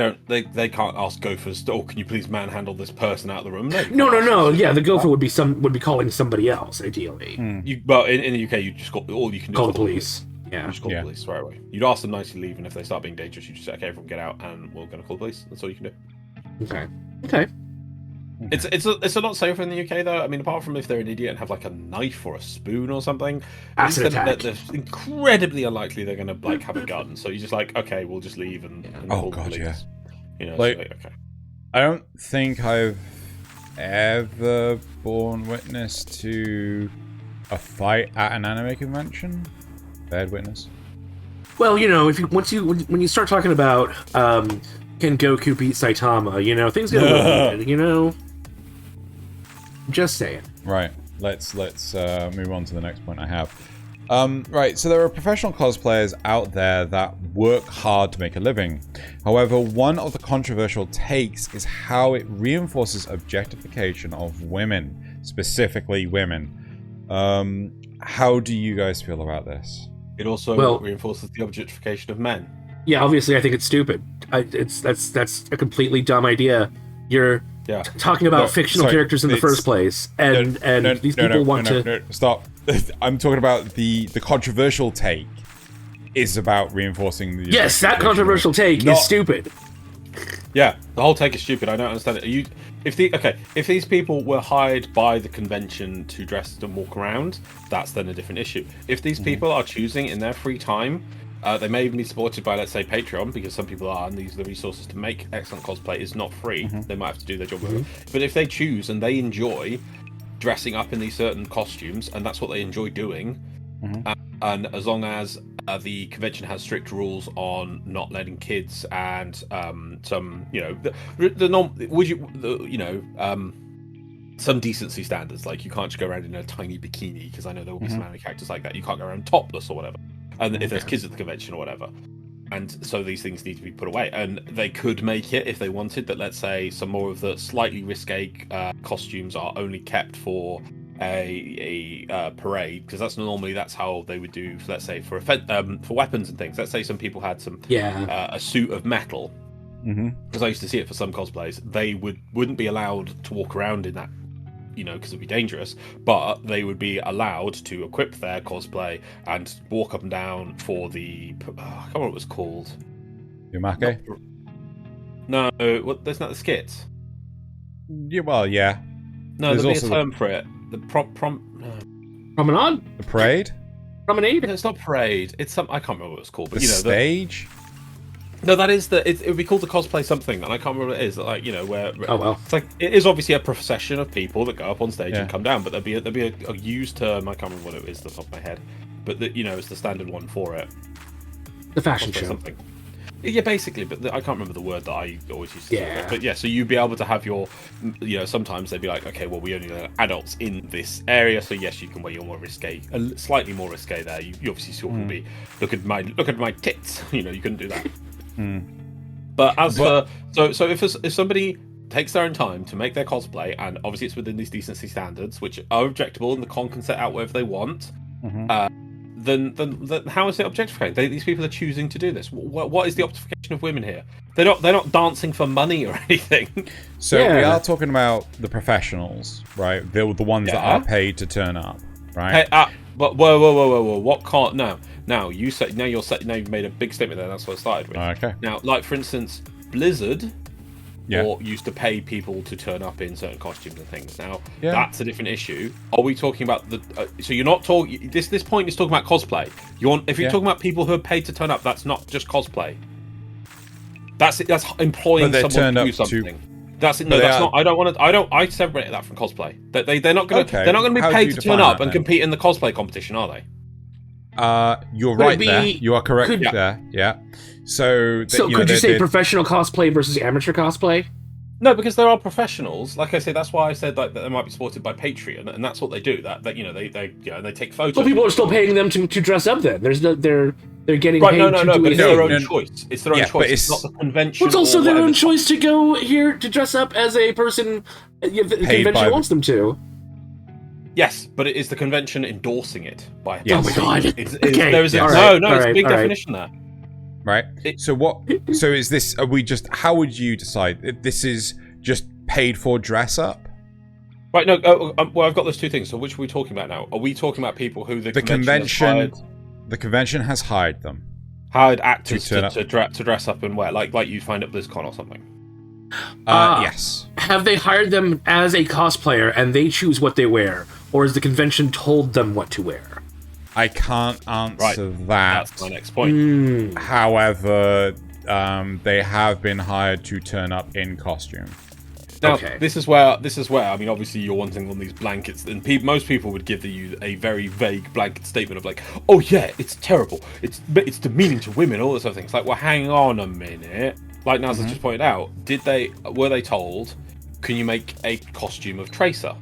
can't ask gophers, oh, can you please manhandle this person out of the room? No. Yeah, the gopher would be calling somebody else, ideally. But in the UK, you just call the police. Yeah. You just call the police right away. You'd ask them nicely to leave, and if they start being dangerous, you just say, okay, everyone get out, and we're going to call the police. That's all you can do. Okay. It's a lot safer in the UK though. I mean, apart from if they're an idiot and have like a knife or a spoon or something, acid attack. They're incredibly unlikely they're going to have a gun. So you're just like, okay, we'll just leave and call the police. Yeah. Okay. I don't think I've ever borne witness to a fight at an anime convention. Bad witness. Well, when you start talking about can Goku beat Saitama, things get a little heated, Just saying. Right. Let's move on to the next point I have. Right, so there are professional cosplayers out there that work hard to make a living. However, one of the controversial takes is how it reinforces objectification of women, specifically women. How do you guys feel about this? It also reinforces the objectification of men. Yeah, obviously, I think it's stupid. That's a completely dumb idea. You're talking about fictional characters in the first place, and these people want to stop. I'm talking about the controversial take is about reinforcing the. Yes, that controversial take is stupid. Yeah, the whole take is stupid. I don't understand it. If these people were hired by the convention to dress and walk around, that's then a different issue. If these people are choosing in their free time, they may even be supported by, let's say, Patreon, because some people are, and the resources to make excellent cosplay is not free. They might have to do their job with it. But if they choose and they enjoy dressing up in these certain costumes, and that's what they enjoy doing, and as long as the convention has strict rules on not letting kids and some, some decency standards, like you can't just go around in a tiny bikini, because I know there will be some anime characters like that. You can't go around topless or whatever. And if there's kids at the convention or whatever. And so these things need to be put away. And they could make it, if they wanted, that let's say some more of the slightly risque costumes are only kept for a parade, because that's how they would do, let's say, for weapons and things. Let's say some people had some a suit of metal, because I used to see it for some cosplays. They wouldn't be allowed to walk around in that, because it'd be dangerous, but they would be allowed to equip their cosplay and walk up and down for the I can't remember what it was called. Yumake? No, there's not the skits. Yeah, well, yeah. No, there'll be a term for it. The promenade? The parade? Promenade? It's not parade. It's some. I can't remember what it's called. But the stage. No, that is it would be called the cosplay something, and I can't remember what it is. Like, where it's like, it is obviously a procession of people that go up on stage and come down, but there'd be a used term. I can't remember what it is off the top of my head, but it's the standard one for it. The fashion cosplay show. Something. Yeah, basically, but I can't remember the word that I always used to say. Yeah. But yeah, so you'd be able to have your, sometimes they'd be like, okay, well, we only let adults in this area, so yes, you can wear your more risque, slightly more risque there. You obviously still can be, look at my tits. You couldn't do that. But so if somebody takes their own time to make their cosplay, and obviously it's within these decency standards, which are objectable, and the con can set out whatever they want, then how is it objectifying? These people are choosing to do this. What is the objectification of women here? They're not dancing for money or anything. So we are talking about the professionals, right? They're the ones that are paid to turn up, right? But whoa! What can't now? Now you've made a big statement there. That's what I started with. Okay. Now, like for instance, Blizzard. Or used to pay people to turn up in certain costumes and things. Now, that's a different issue. Are we talking about the? So you're not talking. This point is talking about cosplay. If you're talking about people who are paid to turn up, that's not just cosplay. That's employing someone to do something. That's not. I separate that from cosplay. They're not going to be paid to turn up and compete in the cosplay competition, are they? You're right there. You are correct there. Yeah. So could you say professional cosplay versus amateur cosplay? No, because there are professionors. Like I say, that's why I said that they might be supported by Patreon, and that's what they do. That they take photos. Well, people are still paying them to dress up. Then they're getting paid no, to do but it. it's their own choice. It's their own choice. It's not the convention. It's also their own choice to go here to dress up as a person the convention wants them to. Yes, but it is the convention endorsing it by. Oh my god! It's a big definition there. Right. So is this? Are we just? How would you decide? This is just paid for dress up. Right. No. Well, I've got those two things. So which are we talking about now? Are we talking about people who the convention? The convention has hired them. Hired actors to dress up and wear, like you find at BlizzCon or something. Yes. Have they hired them as a cosplayer and they choose what they wear, or has the convention told them what to wear? I can't answer that. That's my next point. However, they have been hired to turn up in costume. Now, this is where I mean, obviously you're wanting on these blankets, and most people would give you a very vague blanket statement of like, oh yeah, it's terrible, it's demeaning to women, all this other things. Like, well, hang on a minute. Like Naz has just pointed out, were they told, can you make a costume of Tracer?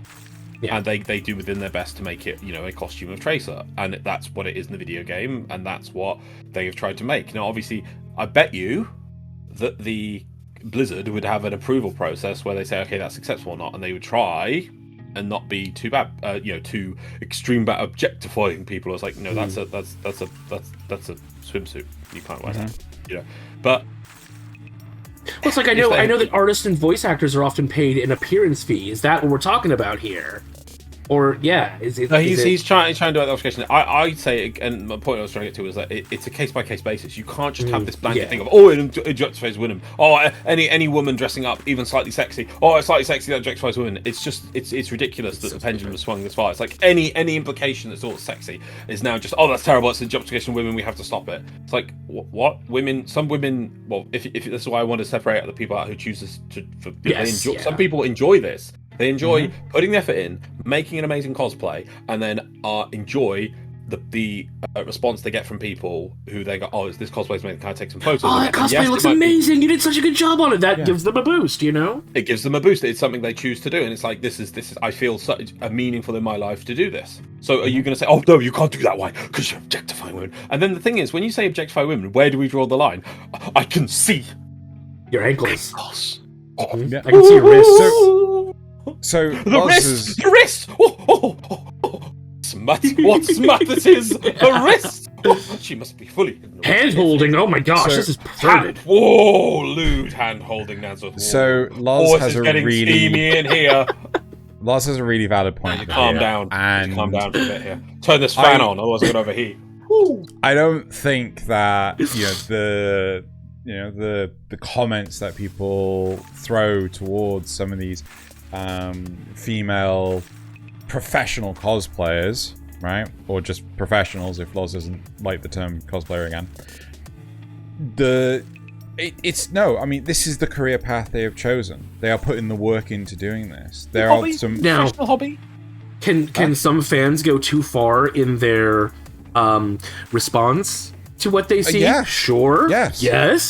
and they do within their best to make it, a costume of Tracer, and that's what it is in the video game, and that's what they have tried to make. Now, obviously, I bet you that the Blizzard would have an approval process where they say, okay, that's acceptable or not, and they would try and not be too bad, too extreme about objectifying people. It's like, no, that's a swimsuit. You can't wear that, But well, it's like I know that artists and voice actors are often paid an appearance fee. Is that what we're talking about here? Or he's trying to do that obfuscation. I'd say, and my point I was trying to get to was that it's a case by case basis. You can't just have this blanket thing of it objectifies women. Any woman dressing up even slightly sexy. It's slightly sexy that objectifies women. It's just it's ridiculous that the pendulum has swung this far. It's like any implication that's all sexy is now just that's terrible. It's objectification of women. We have to stop it. It's like what women? Some women. Well, if this is why I want to separate out the people out who chooses to. Some people enjoy this. They enjoy putting the effort in, making an amazing cosplay, and then enjoy the response they get from people who they go, this cosplay's made. Can I take some photos? That cosplay looks amazing. You did such a good job on it. That gives them a boost, It gives them a boost. It's something they choose to do, and it's like this is. I feel such meaningful in my life to do this. So are you going to say, no, you can't do that? Why? Because you're objectifying women. And then the thing is, when you say objectify women, where do we draw the line? I can see your ankles. I can see your wrists. So the wrist. Smut. What smut this is? The wrist. She must be fully hand holding. Oh my gosh, this is perverted. Lewd hand holding. Nasuth. So Loz has a really steamy in here. Loz has a really valid point. Calm down. And calm down for a bit here. Turn this fan on, otherwise I'm gonna overheat. I don't think that the comments that people throw towards some of these female professional cosplayers, right, or just professionals, if Loz doesn't like the term cosplayer again, this is the career path they have chosen. They are putting the work into doing this. There are some professional hobby. Can some fans go too far in their response to what they see? Yeah. Sure. Yes,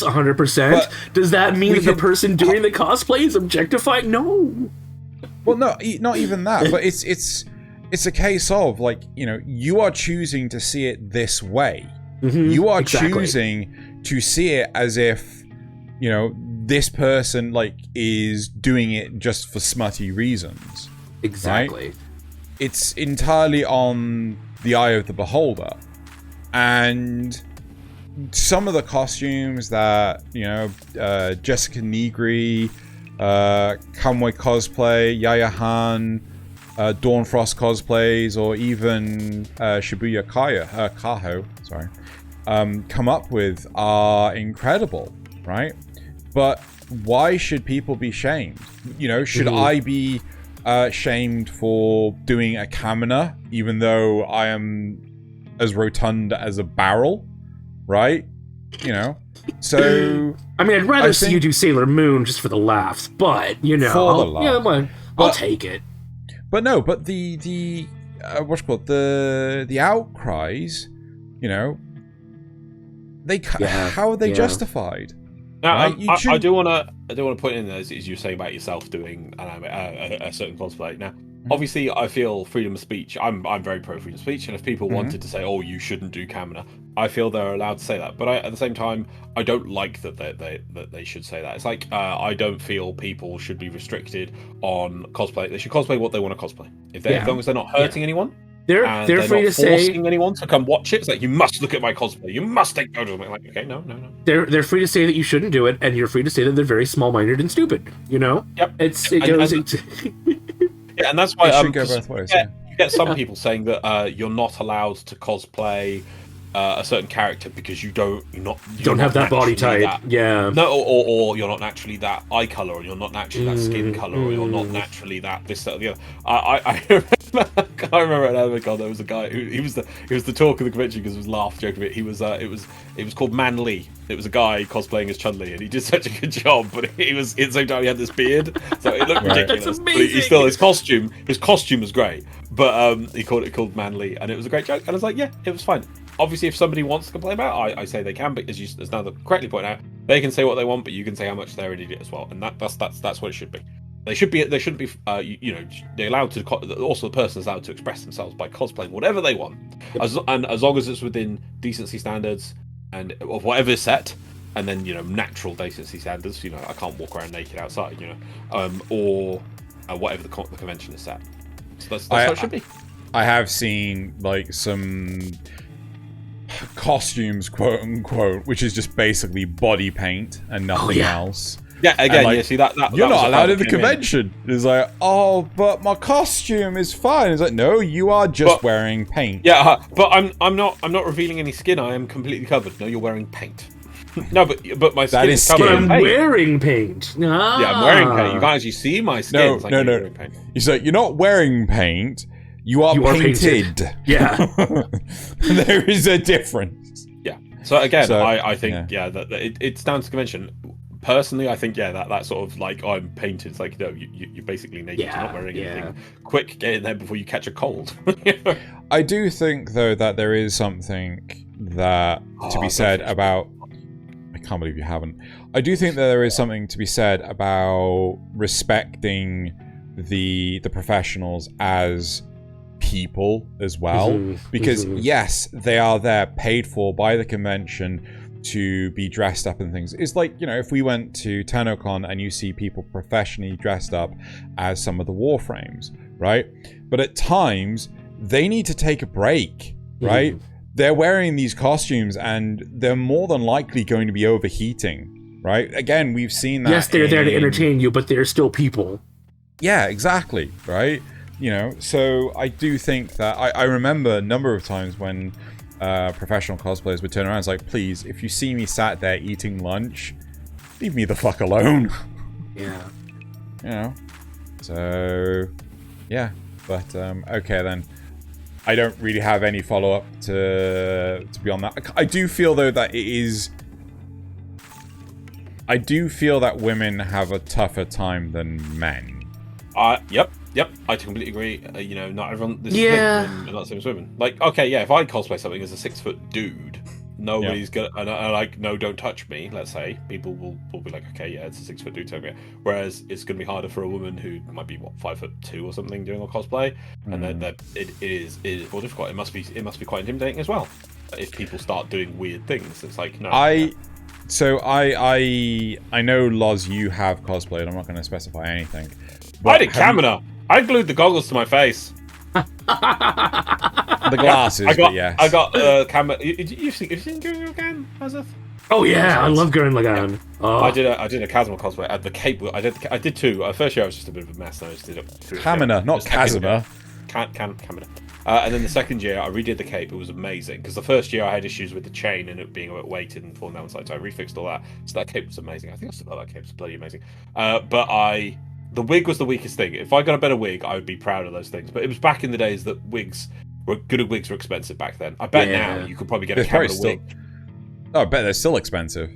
100%. Does that mean that the person doing the cosplay is objectified? No. Well, no, not even that. But it's a case of, you are choosing to see it this way. You are choosing to see it as if, this person is doing it just for smutty reasons. Exactly. Right? It's entirely on the eye of the beholder, and some of the costumes that Jessica Negri, Kanpai Cosplay, Yaya Han, Dawnfrost cosplays, or even Shibuya Kaho, come up with are incredible, right? But why should people be shamed? Should I be shamed for doing a Kamina, even though I am as rotund as a barrel, right? So I mean, I'd rather see you do Sailor Moon just for the laughs, but I'll take it. But no, but the outcries, how are they justified? Now, right? I do want to point in there, as you say about yourself doing a certain cosplay. Now, obviously, I feel freedom of speech. I'm very pro freedom of speech, and if people wanted to say, you shouldn't do Kamina, I feel they're allowed to say that. But at the same time, I don't like that they should say that. It's like I don't feel people should be restricted on cosplay. They should cosplay what they want to cosplay. As long as they're not hurting anyone. They're free to say, forcing anyone to come watch it. It's like, you must look at my cosplay. You must take photos of me. Like, okay, no. They're free to say that you shouldn't do it, and you're free to say that they're very small-minded and stupid. Yep. Yeah, and that's why it should go both ways. You get some people saying that you're not allowed to cosplay a certain character because you don't have that body type. Or you're not naturally that eye color, or you're not naturally that skin color, or you're not naturally that this, that, or the other. I remember at Amazon there was a guy who he was the talk of the convention because it was laugh joke of it. He was it was called Man Lee. It was a guy cosplaying as Chun-Li, and he did such a good job. But he was at the same time he had this beard, so it looked ridiculous. That's amazing. But his costume was great. But he called Man Lee, and it was a great joke. And I was like, yeah, it was fine. Obviously, if somebody wants to complain about it, I say they can, but as now correctly pointed out, they can say what they want, but you can say how much they're an idiot as well, and that's what it should be. They should be. They shouldn't be. They're allowed to. Also, the person is allowed to express themselves by cosplaying whatever they want, as long as it's within decency standards and of whatever is set, and then natural decency standards. I can't walk around naked outside. Or whatever the convention is set. So that's how it should be. I have seen like some costumes, quote unquote, which is just basically body paint and nothing else. Yeah, again, see that you're not allowed in the convention. It's like, oh, but my costume is fine. It's like, no, you are just wearing paint. Yeah, but I'm not revealing any skin. I am completely covered. No, you're wearing paint. No, but my skin is covered in paint. I'm wearing paint. Ah. Yeah, I'm wearing paint. You can't actually see my skin. No. He's like, you're not wearing paint. You are painted. Yeah. There is a difference. Yeah. So again, I think that it's down to convention. Personally, I think that sort of like I'm painted. It's like you're basically naked. You're not wearing anything. Quick, get in there before you catch a cold. I do think though that there is something that to be said about. I can't believe you haven't. I do think that there is something to be said about respecting the professionals as people as well, because yes, they are there paid for by the convention to be dressed up and things. It's like, if we went to TennoCon and you see people professionally dressed up as some of the Warframes, right? But at times, they need to take a break, right? They're wearing these costumes and they're more than likely going to be overheating, right? Again, we've seen that. Yes, they're there to entertain you, but they're still people. Yeah, exactly, right? So I do think that I remember a number of times when professional cosplayers would turn around and it's like, please, if you see me sat there eating lunch, leave me the fuck alone. Yeah. So yeah, but okay then. I don't really have any follow-up to be on that. I do feel though that I do feel that women have a tougher time than men. Yep, I completely agree. Not everyone. This is not the same as women. Like, okay, if I cosplay something as a 6-foot dude, nobody's gonna. And I like, no, don't touch me. Let's say people will be like, okay, it's a 6-foot dude. Okay. Whereas it's gonna be harder for a woman who might be 5'2" or something doing a cosplay, and then it is more difficult. It must be quite intimidating as well. If people start doing weird things, it's like no. So I know, Loz, you have cosplayed. I'm not going to specify anything. I did Kamina. I glued the goggles to my face. The glasses, yes. I got Kamina. You've seen Gurren Lagann, Nasuth? Oh yeah, I love Gurren Lagann. Yeah. Oh. I did a Kazuma cosplay. The cape. I did two. First year I was just a bit of a mess. And I just did it. Kamina, not Kazuma. Kamina. And then the second year I redid the cape. It was amazing because the first year I had issues with the chain and it being a bit weighted and falling down the side. So I refixed all that. So that cape was amazing. I think I still got that cape. It's bloody amazing. The wig was the weakest thing. If I got a better wig, I would be proud of those things. But it was back in the days that wigs were expensive back then. I bet now you could probably get a Kamina wig. Oh, I bet they're still expensive.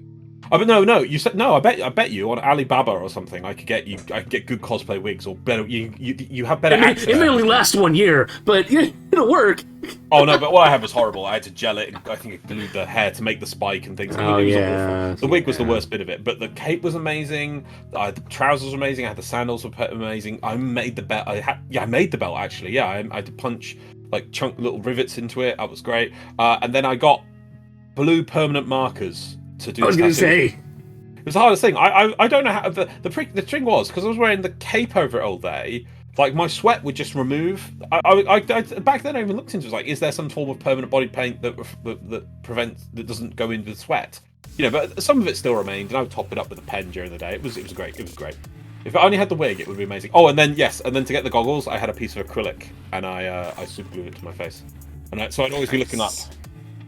Oh, but no. You said no. I bet you on Alibaba or something. I could get good cosplay wigs or better. You have better access. It may only last 1 year, but it'll work. Oh no, but what I had was horrible. I had to gel it. I think I glued the hair to make the spike and things. It was awful. The wig was the worst bit of it, but the cape was amazing. The trousers were amazing. I had the sandals were amazing. I made the belt. I made the belt actually. Yeah, I had to punch chunk little rivets into it. That was great. And then I got blue permanent markers to do. I was going to say it was the hardest thing. I don't know how the thing was because I was wearing the cape over it all day. Like my sweat would just remove. I back then I even looked into it. Like, is there some form of permanent body paint that doesn't go into the sweat? But some of it still remained, and I would top it up with a pen during the day. It was great. It was great. If I only had the wig, it would be amazing. Oh, and then to get the goggles, I had a piece of acrylic, and I super glued it to my face, so I'd always be looking up.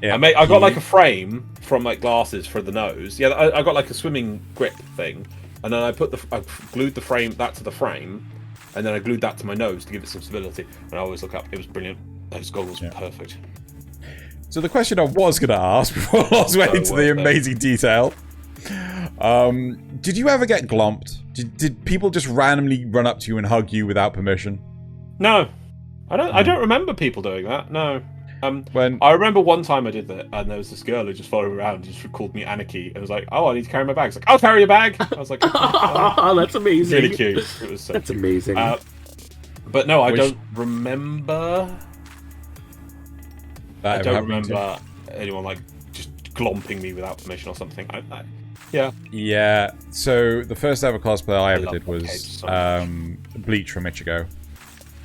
Yeah, I got a frame from glasses for the nose. Yeah, I got a swimming grip thing, and then I glued the frame to the frame. And then I glued that to my nose to give it some stability. And I always look up. It was brilliant. Those goggles were perfect. So the question I was going to ask before I went into the amazing detail. Did you ever get glomped? Did people just randomly run up to you and hug you without permission? No. I don't remember people doing that. No. I remember one time I did that, and there was this girl who just followed me around and just called me Anarchy, and was like, "Oh, I need to carry my bag." It's like, "I'll carry your bag." I was like, "Oh, that's amazing." Really cute. It was so that's cute. amazing. But no, I don't remember. I don't remember anyone like just glomping me without permission or something. Yeah. Yeah. So the first ever cosplay I ever did was Bleach from Ichigo.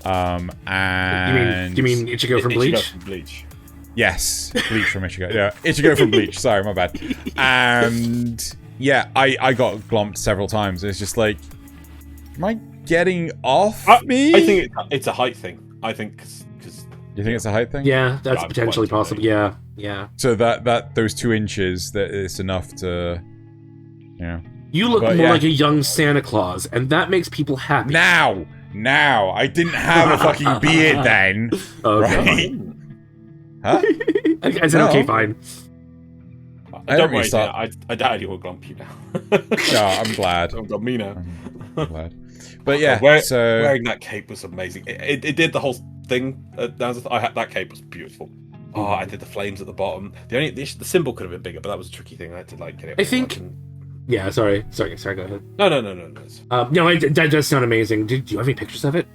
And you mean Ichigo from Bleach? Ichigo from Bleach. Yes, Bleach from Ichigo. Yeah, Ichigo from Bleach. Sorry, my bad. And yeah, I got glomped several times. It's just like, am I getting off me? I think it's a height thing. I think because you think it's a height thing? Yeah, that's potentially possible. Yeah. So that those 2 inches, that is enough to, You look more like a young Santa Claus, and that makes people happy. Now, I didn't have a fucking beard then. Okay. Right? Huh? I said, okay, fine. Don't worry, I doubt you will glump you now. No, I'm glad. Don't glump me now. I'm glad. But yeah, wearing that cape was amazing. It did the whole thing. That cape was beautiful. Oh, I did the flames at the bottom. The symbol could have been bigger, but that was a tricky thing. I had to get it. I think. Yeah, sorry. Go ahead. No. That does sound amazing. Do you have any pictures of it?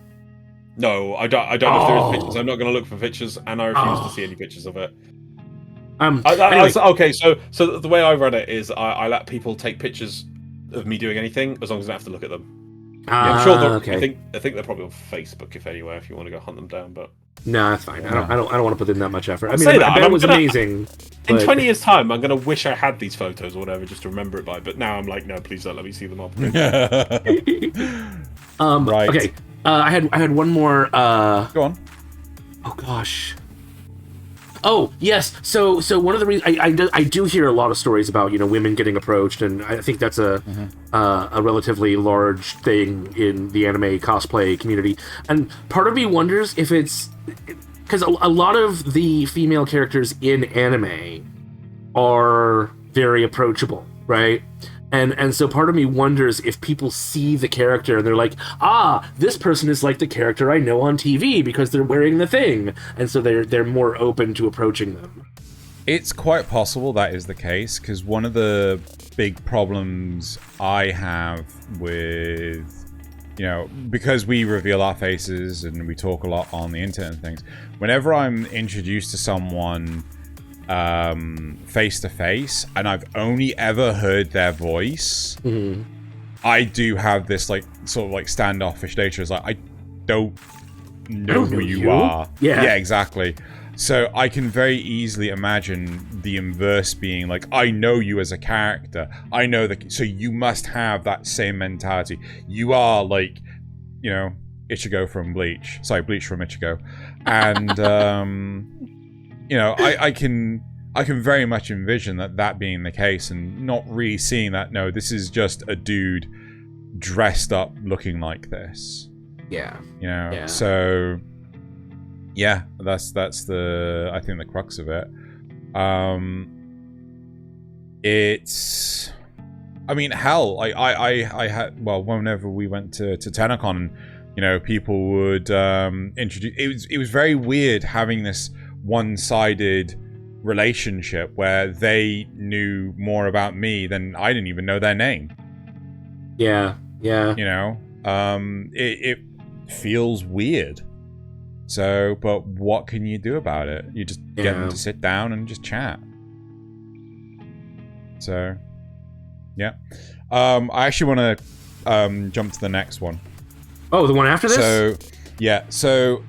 No, I don't know if there is pictures. I'm not going to look for pictures, and I refuse to see any pictures of it. Anyway. Okay, so the way I run it is I let people take pictures of me doing anything as long as I don't have to look at them. I'm sure. Okay. I think they're probably on Facebook, if anywhere, if you want to go hunt them down. But no, that's fine. I don't want to put in that much effort. I bet it was amazing. In 20 years' time, I'm going to wish I had these photos or whatever just to remember it by. But now I'm like, no, please don't let me see them all. Right. Okay. I had one more. Go on. Oh gosh. Oh yes. So one of the reasons I do hear a lot of stories about women getting approached, and I think that's a relatively large thing in the anime cosplay community. And part of me wonders if it's because a lot of the female characters in anime are very approachable, right? And so part of me wonders if people see the character and they're like, this person is like the character I know on TV because they're wearing the thing, and so they're more open to approaching them. It's quite possible that is the case, because one of the big problems I have with, because we reveal our faces and we talk a lot on the internet and things, whenever I'm introduced to someone face to face and I've only ever heard their voice, I do have this sort of standoffish nature. It's like, I don't know who you are. Yeah, exactly. So I can very easily imagine the inverse being like, I know you as a character. I know so you must have that same mentality. You are like, Ichigo from Bleach. Sorry, Bleach from Ichigo. And I can very much envision that being the case, and not really seeing that, no, this is just a dude dressed up looking like this. Yeah. So yeah, that's the, I think, the crux of it. It's, I mean, hell, I had, well, whenever we went to TennoCon, people would introduce, it was very weird having this one-sided relationship where they knew more about me than I didn't even know their name. Yeah. It feels weird. So, but what can you do about it? You just get them to sit down and just chat. So, yeah. I actually want to jump to the next one. Oh, the one after this? So, yeah. So,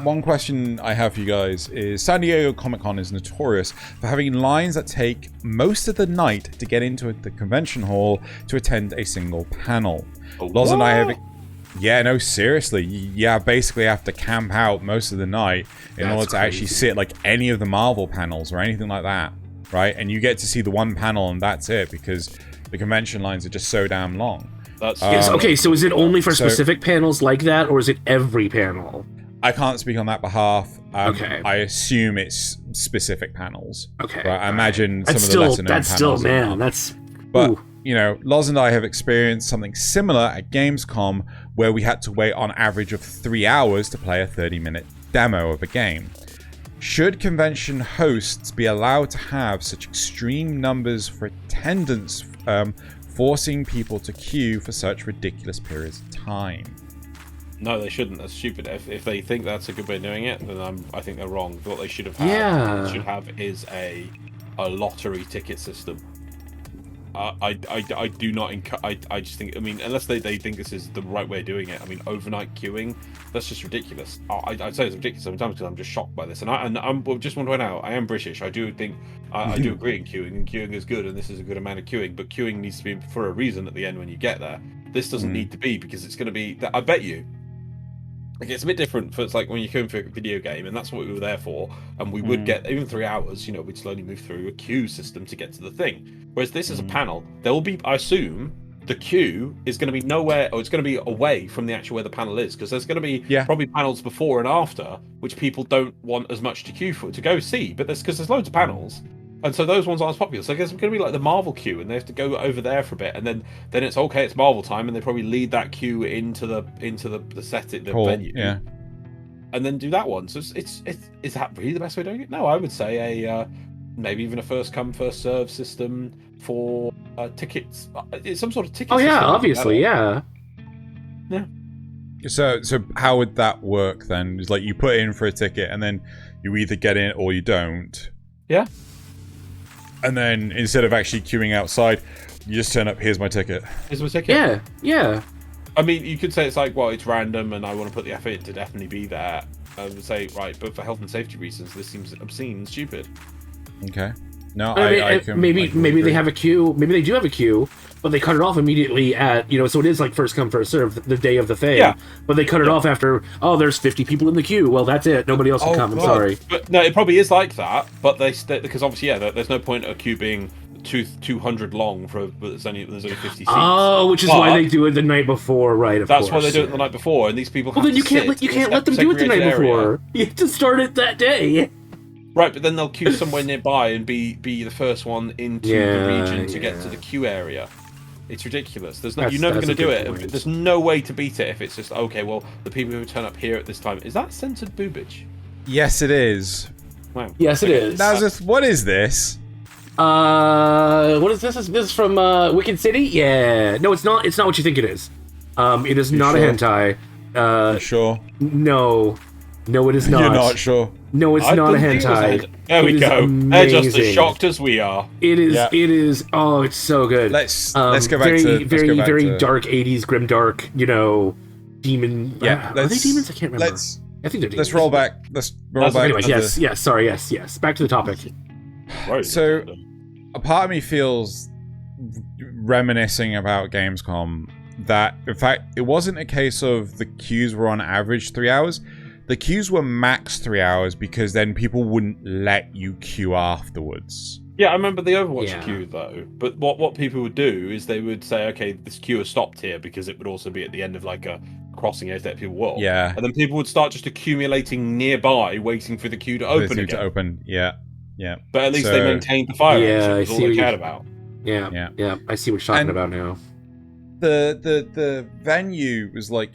one question I have for you guys is, San Diego Comic-Con is notorious for having lines that take most of the night to get into the convention hall to attend a single panel. Loz and I have... Yeah, no, seriously. You basically have to camp out most of the night in order to actually sit any of the Marvel panels or anything like that, right? And you get to see the one panel and that's it, because the convention lines are just so damn long. Okay, so is it only for specific panels like that, or is it every panel? I can't speak on that behalf. Okay. I assume it's specific panels. Okay. Right? I imagine some of the lesser known panels. That's still, man, that's... But, Loz and I have experienced something similar at Gamescom, where we had to wait on average of 3 hours to play a 30-minute demo of a game. should convention hosts be allowed to have such extreme numbers for attendance, forcing people to queue for such ridiculous periods of time? No, they shouldn't. That's stupid. If they think that's a good way of doing it, then I think they're wrong. What they should have is a lottery ticket system. I do not. I just think. I mean, unless they think this is the right way of doing it. I mean, overnight queuing. That's just ridiculous. I'd say it's ridiculous sometimes because I'm just shocked by this. And I'm just want to point out, I am British. I do think I do agree in queuing, and queuing is good, and this is a good amount of queuing. But queuing needs to be for a reason at the end when you get there. This doesn't need to be, because it's going to be. I bet you. Like, it's a bit different for, it's like when you're queuing for a video game, and that's what we were there for, and we would get, even 3 hours, we'd slowly move through a queue system to get to the thing. Whereas this is a panel, there will be, I assume, the queue is going to be nowhere, or it's going to be away from the actual where the panel is, because there's going to be probably panels before and after, which people don't want as much to queue for, to go see, but because there's loads of panels, and so those ones aren't as popular. So I guess it's going to be like the Marvel queue, and they have to go over there for a bit, and then it's okay, it's Marvel time, and they probably lead that queue into the setting, the venue, and then do that one. So is that really the best way of doing it? No, I would say maybe even a first come first serve system for tickets. It's some sort of ticket. Oh yeah, system, obviously, yeah. So how would that work then? It's like you put in for a ticket, and then you either get in or you don't. Yeah. And then instead of actually queuing outside, you just turn up, here's my ticket. Here's my ticket. Yeah, yeah. I mean, you could say it's like, well, it's random and I want to put the effort in to definitely be there. I would say, right, but for health and safety reasons, this seems obscene and stupid. Okay. No, maybe they have a queue. Maybe they do have a queue, but they cut it off immediately at, so it is like first come, first serve, the day of the thing. Yeah. But they cut it off after, there's 50 people in the queue. Well, that's it. Nobody else can come. I'm sorry. But no, it probably is like that, but because obviously, there's no point a queue being 200 long but there's only 50 seats. Oh, which is why they do it the night before, right? That's why they do it the night before, and these people. Well, then you can't let them do it the night before. You have to start it that day. Right, but then they'll queue somewhere nearby and be the first one into the region to get to the queue area. It's ridiculous. You're never going to do it. Point. There's no way to beat it if it's just, okay, well, the people who turn up here at this time. Is that censored boobage? Yes, it is. Wow. Yes, it is. Nasuth, what is this? What is this? This is from Wicked City? Yeah. No, it's not. It's not what you think it is. It is not a hentai. You sure? No, it is not. You're not sure? No, it's not a hentai. There we go. They're just as shocked as we are. It is. Yeah. It is. Oh, it's so good. Let's go back to very dark 80s grimdark. Demon. Yeah. Are they demons? I can't remember. I think they're demons. Let's roll back. Anyway, yes. Sorry. Yes. Back to the topic. Right. So, a part of me feels reminiscing about Gamescom that, in fact, it wasn't a case of the queues were on average 3 hours. The queues were max 3 hours because then people wouldn't let you queue afterwards. Yeah, I remember the Overwatch queue though. But what people would do is they would say, okay, this queue has stopped here because it would also be at the end of like a crossing edge that people walk. Yeah. And then people would start just accumulating nearby, waiting for the queue to open again. Yeah. But at least they maintained the fire action. That's all they cared about. Yeah. I see what you're talking about now. The venue was like,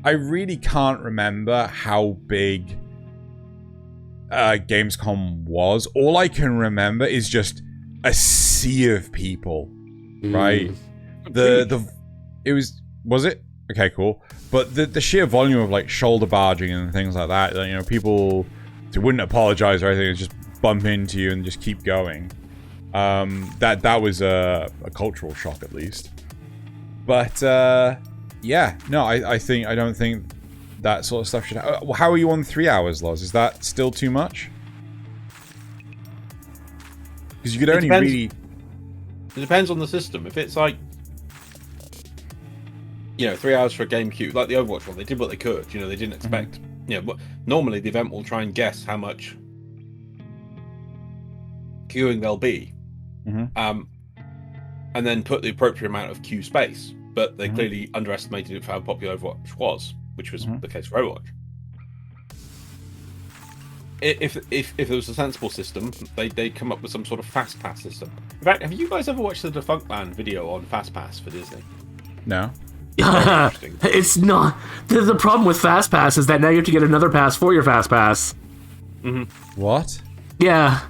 I really can't remember how big Gamescom was. All I can remember is just a sea of people, right? Was it? Okay, cool. But the sheer volume of like shoulder barging and things like that, people who wouldn't apologize or anything, just bump into you and just keep going. That was a cultural shock at least. But yeah, no, I don't think that sort of stuff should happen. How are you on 3 hours, Loz? Is that still too much? Because you could only really... It depends on the system. If it's like, 3 hours for a game queue, like the Overwatch one, they did what they could. They didn't expect... normally the event will try and guess how much queuing there'll be. And then put the appropriate amount of queue space. But they clearly underestimated it for how popular Overwatch was, which was the case for Overwatch. If there was a sensible system, they'd come up with some sort of fast pass system. In fact, have you guys ever watched the Defunctland video on fast pass for Disney? No. Interesting. It's not. The problem with Fast Pass is that now you have to get another pass for your Fast Pass. What? Yeah.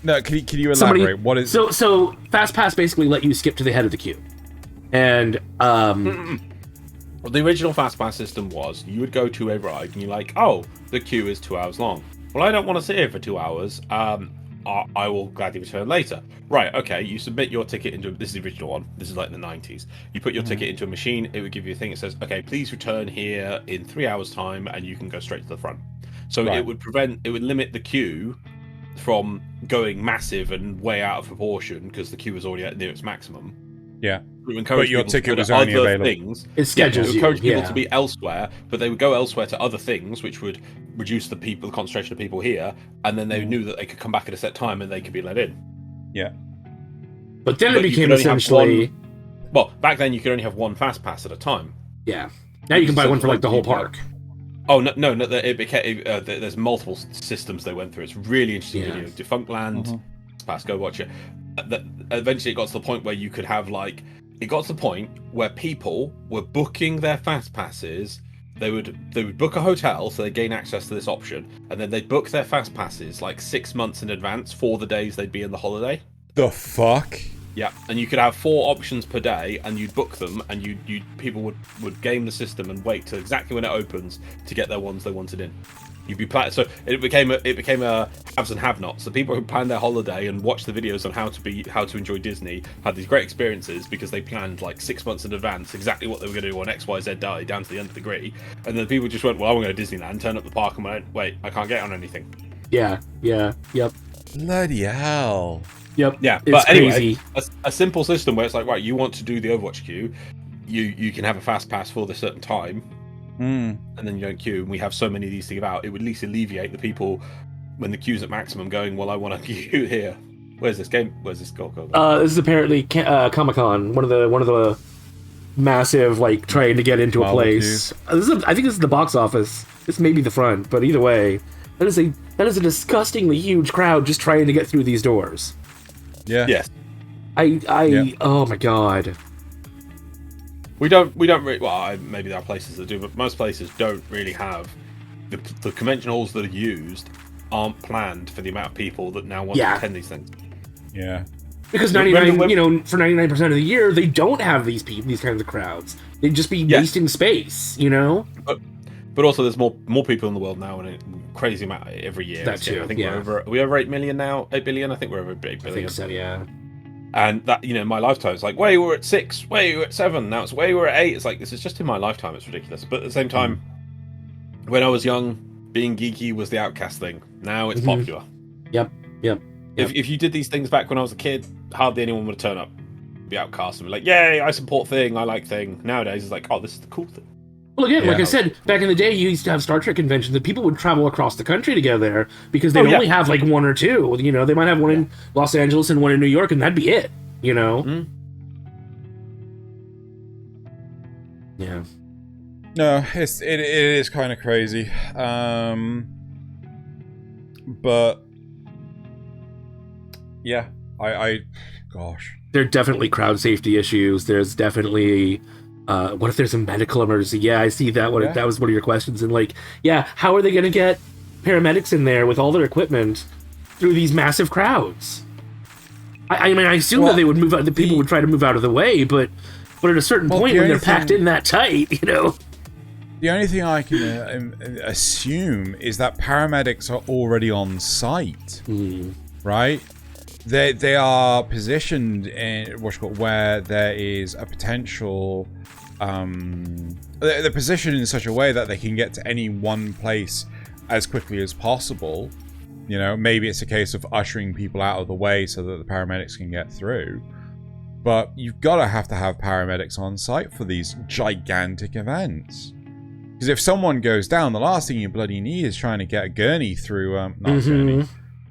No, can you elaborate? What is so Fast Pass basically let you skip to the head of the queue, and Well, the original Fast Pass system was you would go to a ride and you're like, oh, the queue is 2 hours long. Well, I don't want to sit here for 2 hours. I will gladly return later. Right, okay, you submit your ticket into... This is the original one. This is like in the 90s. You put your ticket into a machine. It would give you a thing that says, okay, please return here in 3 hours' time, and you can go straight to the front. So it would limit the queue from going massive and way out of proportion because the queue was already near its maximum. Yeah. But your ticket was only available. Things. It schedules encourage you, people to be elsewhere, but they would go elsewhere to other things, which would reduce the concentration of people here, and then they knew that they could come back at a set time and they could be let in. Yeah. But then it became essentially... Well, back then you could only have one Fast Pass at a time. Yeah. Now you can buy one for like the whole park. Oh no! It became there's multiple systems they went through. It's a really interesting video. Defunctland Pass, go watch it. That eventually it got to the point where you could have like. It got to the point where people were booking their Fast Passes. They would book a hotel so they gain access to this option, and then they'd book their Fast Passes like 6 months in advance for the days they'd be in the holiday. The fuck? Yeah, and you could have 4 options per day, and you'd book them, and people would game the system and wait till exactly when it opens to get their ones they wanted in. You'd be so it became a haves and have-nots. The people who planned their holiday and watched the videos on how to enjoy Disney had these great experiences because they planned like 6 months in advance exactly what they were going to do on XYZ day down to the nth degree. And then people just went, well, I want to go to Disneyland, turn up the park, and went, wait, I can't get on anything. Yeah, yep. Bloody hell. Yep. Yeah, but anyway, a simple system where it's like, right, you want to do the Overwatch queue, you can have a Fast Pass for this certain time, and then you don't queue. And we have so many of these to give out, it would at least alleviate the people when the queue's at maximum going, well, I want to queue here. Where's this game? Where's this go? This is apparently Comic-Con, one of the massive like trying to get into a place. I think this is the box office. This may be the front, but either way, that is a disgustingly huge crowd just trying to get through these doors. Yeah. Yes. Oh my god. We don't really, well, maybe there are places that do, but most places don't really have the convention halls that are used aren't planned for the amount of people that now want to attend these things. Yeah. Because for 99% of the year, they don't have these kinds of crowds. They'd just be wasting space, But also, there's more people in the world now, and a crazy amount every year. That's true. I think we're over 8 million now. 8 billion. I think we're over 8 billion. I think so. Yeah. And that, in my lifetime, it's like, way we're at 6, way we're at 7. Now it's way we're at 8. It's like, this is just in my lifetime. It's ridiculous. But at the same time, when I was young, being geeky was the outcast thing. Now it's popular. Yep. If you did these things back when I was a kid, hardly anyone would turn up, be outcast, and be like, yay, I support thing, I like thing. Nowadays, it's like, oh, this is the cool thing. Well, again, like I said, back in the day, you used to have Star Trek conventions that people would travel across the country to go there because they'd only have like 1 or 2. They might have one in Los Angeles and one in New York, and that'd be it. Yeah. No, it is kind of crazy. But yeah, gosh. There are definitely crowd safety issues. There's definitely what if there's a medical emergency? Yeah, I see that one. That was one of your questions. And how are they going to get paramedics in there with all their equipment through these massive crowds? I assume that they would move out. The people would try to move out of the way, but at a certain point, when they're packed in that tight, The only thing I can assume is that paramedics are already on site, right? They are positioned in where there is a potential. They're positioned in such a way that they can get to any one place as quickly as possible. Maybe it's a case of ushering people out of the way so that the paramedics can get through. But you've got to have paramedics on site for these gigantic events. Because if someone goes down, the last thing you bloody need is trying to get a gurney through,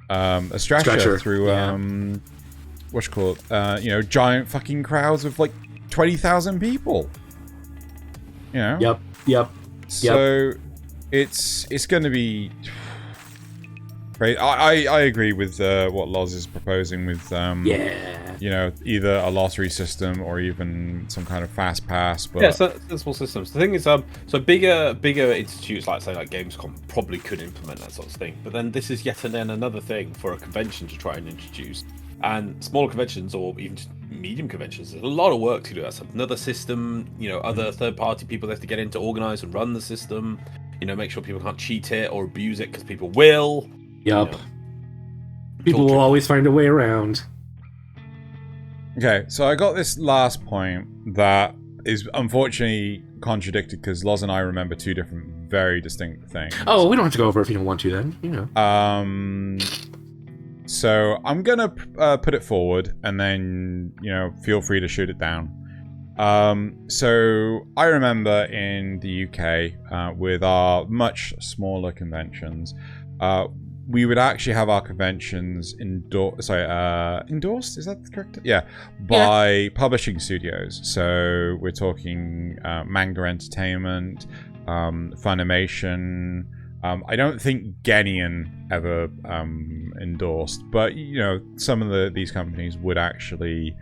a stretcher through, giant fucking crowds of like 20,000 people. Yep. So it's going to be I agree with what Loz is proposing with either a lottery system or even some kind of fast pass. But sensible systems. The thing is, so bigger institutes like say like Gamescom probably could implement that sort of thing. But then this is yet another thing for a convention to try and introduce. And smaller conventions or even just medium conventions, there's a lot of work to do. That's another system. Other third-party people they have to get in to organize and run the system. Make sure people can't cheat it or abuse it because people will. Yup. People will always find a way around. Okay, so I got this last point that is unfortunately contradicted because Loz and I remember two different, very distinct things. Oh, we don't have to go over it if you don't want to then, So I'm gonna put it forward, and then feel free to shoot it down. So I remember in the UK with our much smaller conventions, we would actually have our conventions endorsed. Is that correct? Yeah, by publishing studios. So we're talking Manga Entertainment, Funimation. I don't think Xenogelion ever endorsed, but some of these companies would actually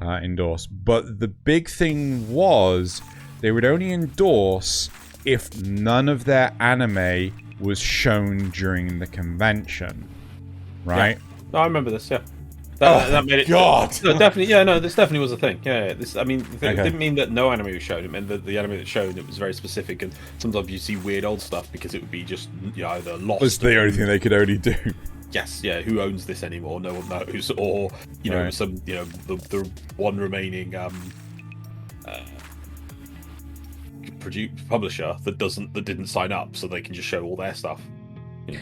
endorse. But the big thing was they would only endorse if none of their anime was shown during the convention, right? Yeah. No, I remember this. Yeah. That made it. God. No, definitely. Yeah, no, this definitely was a thing. Yeah, this. I mean, it didn't mean that no anime was shown. It meant that the anime that's shown, it was very specific, and sometimes you see weird old stuff because it would be just either lost. It's the only thing they could only do. Yes, yeah. Who owns this anymore? No one knows. Or some the one remaining publisher that didn't sign up, so they can just show all their stuff. Yeah.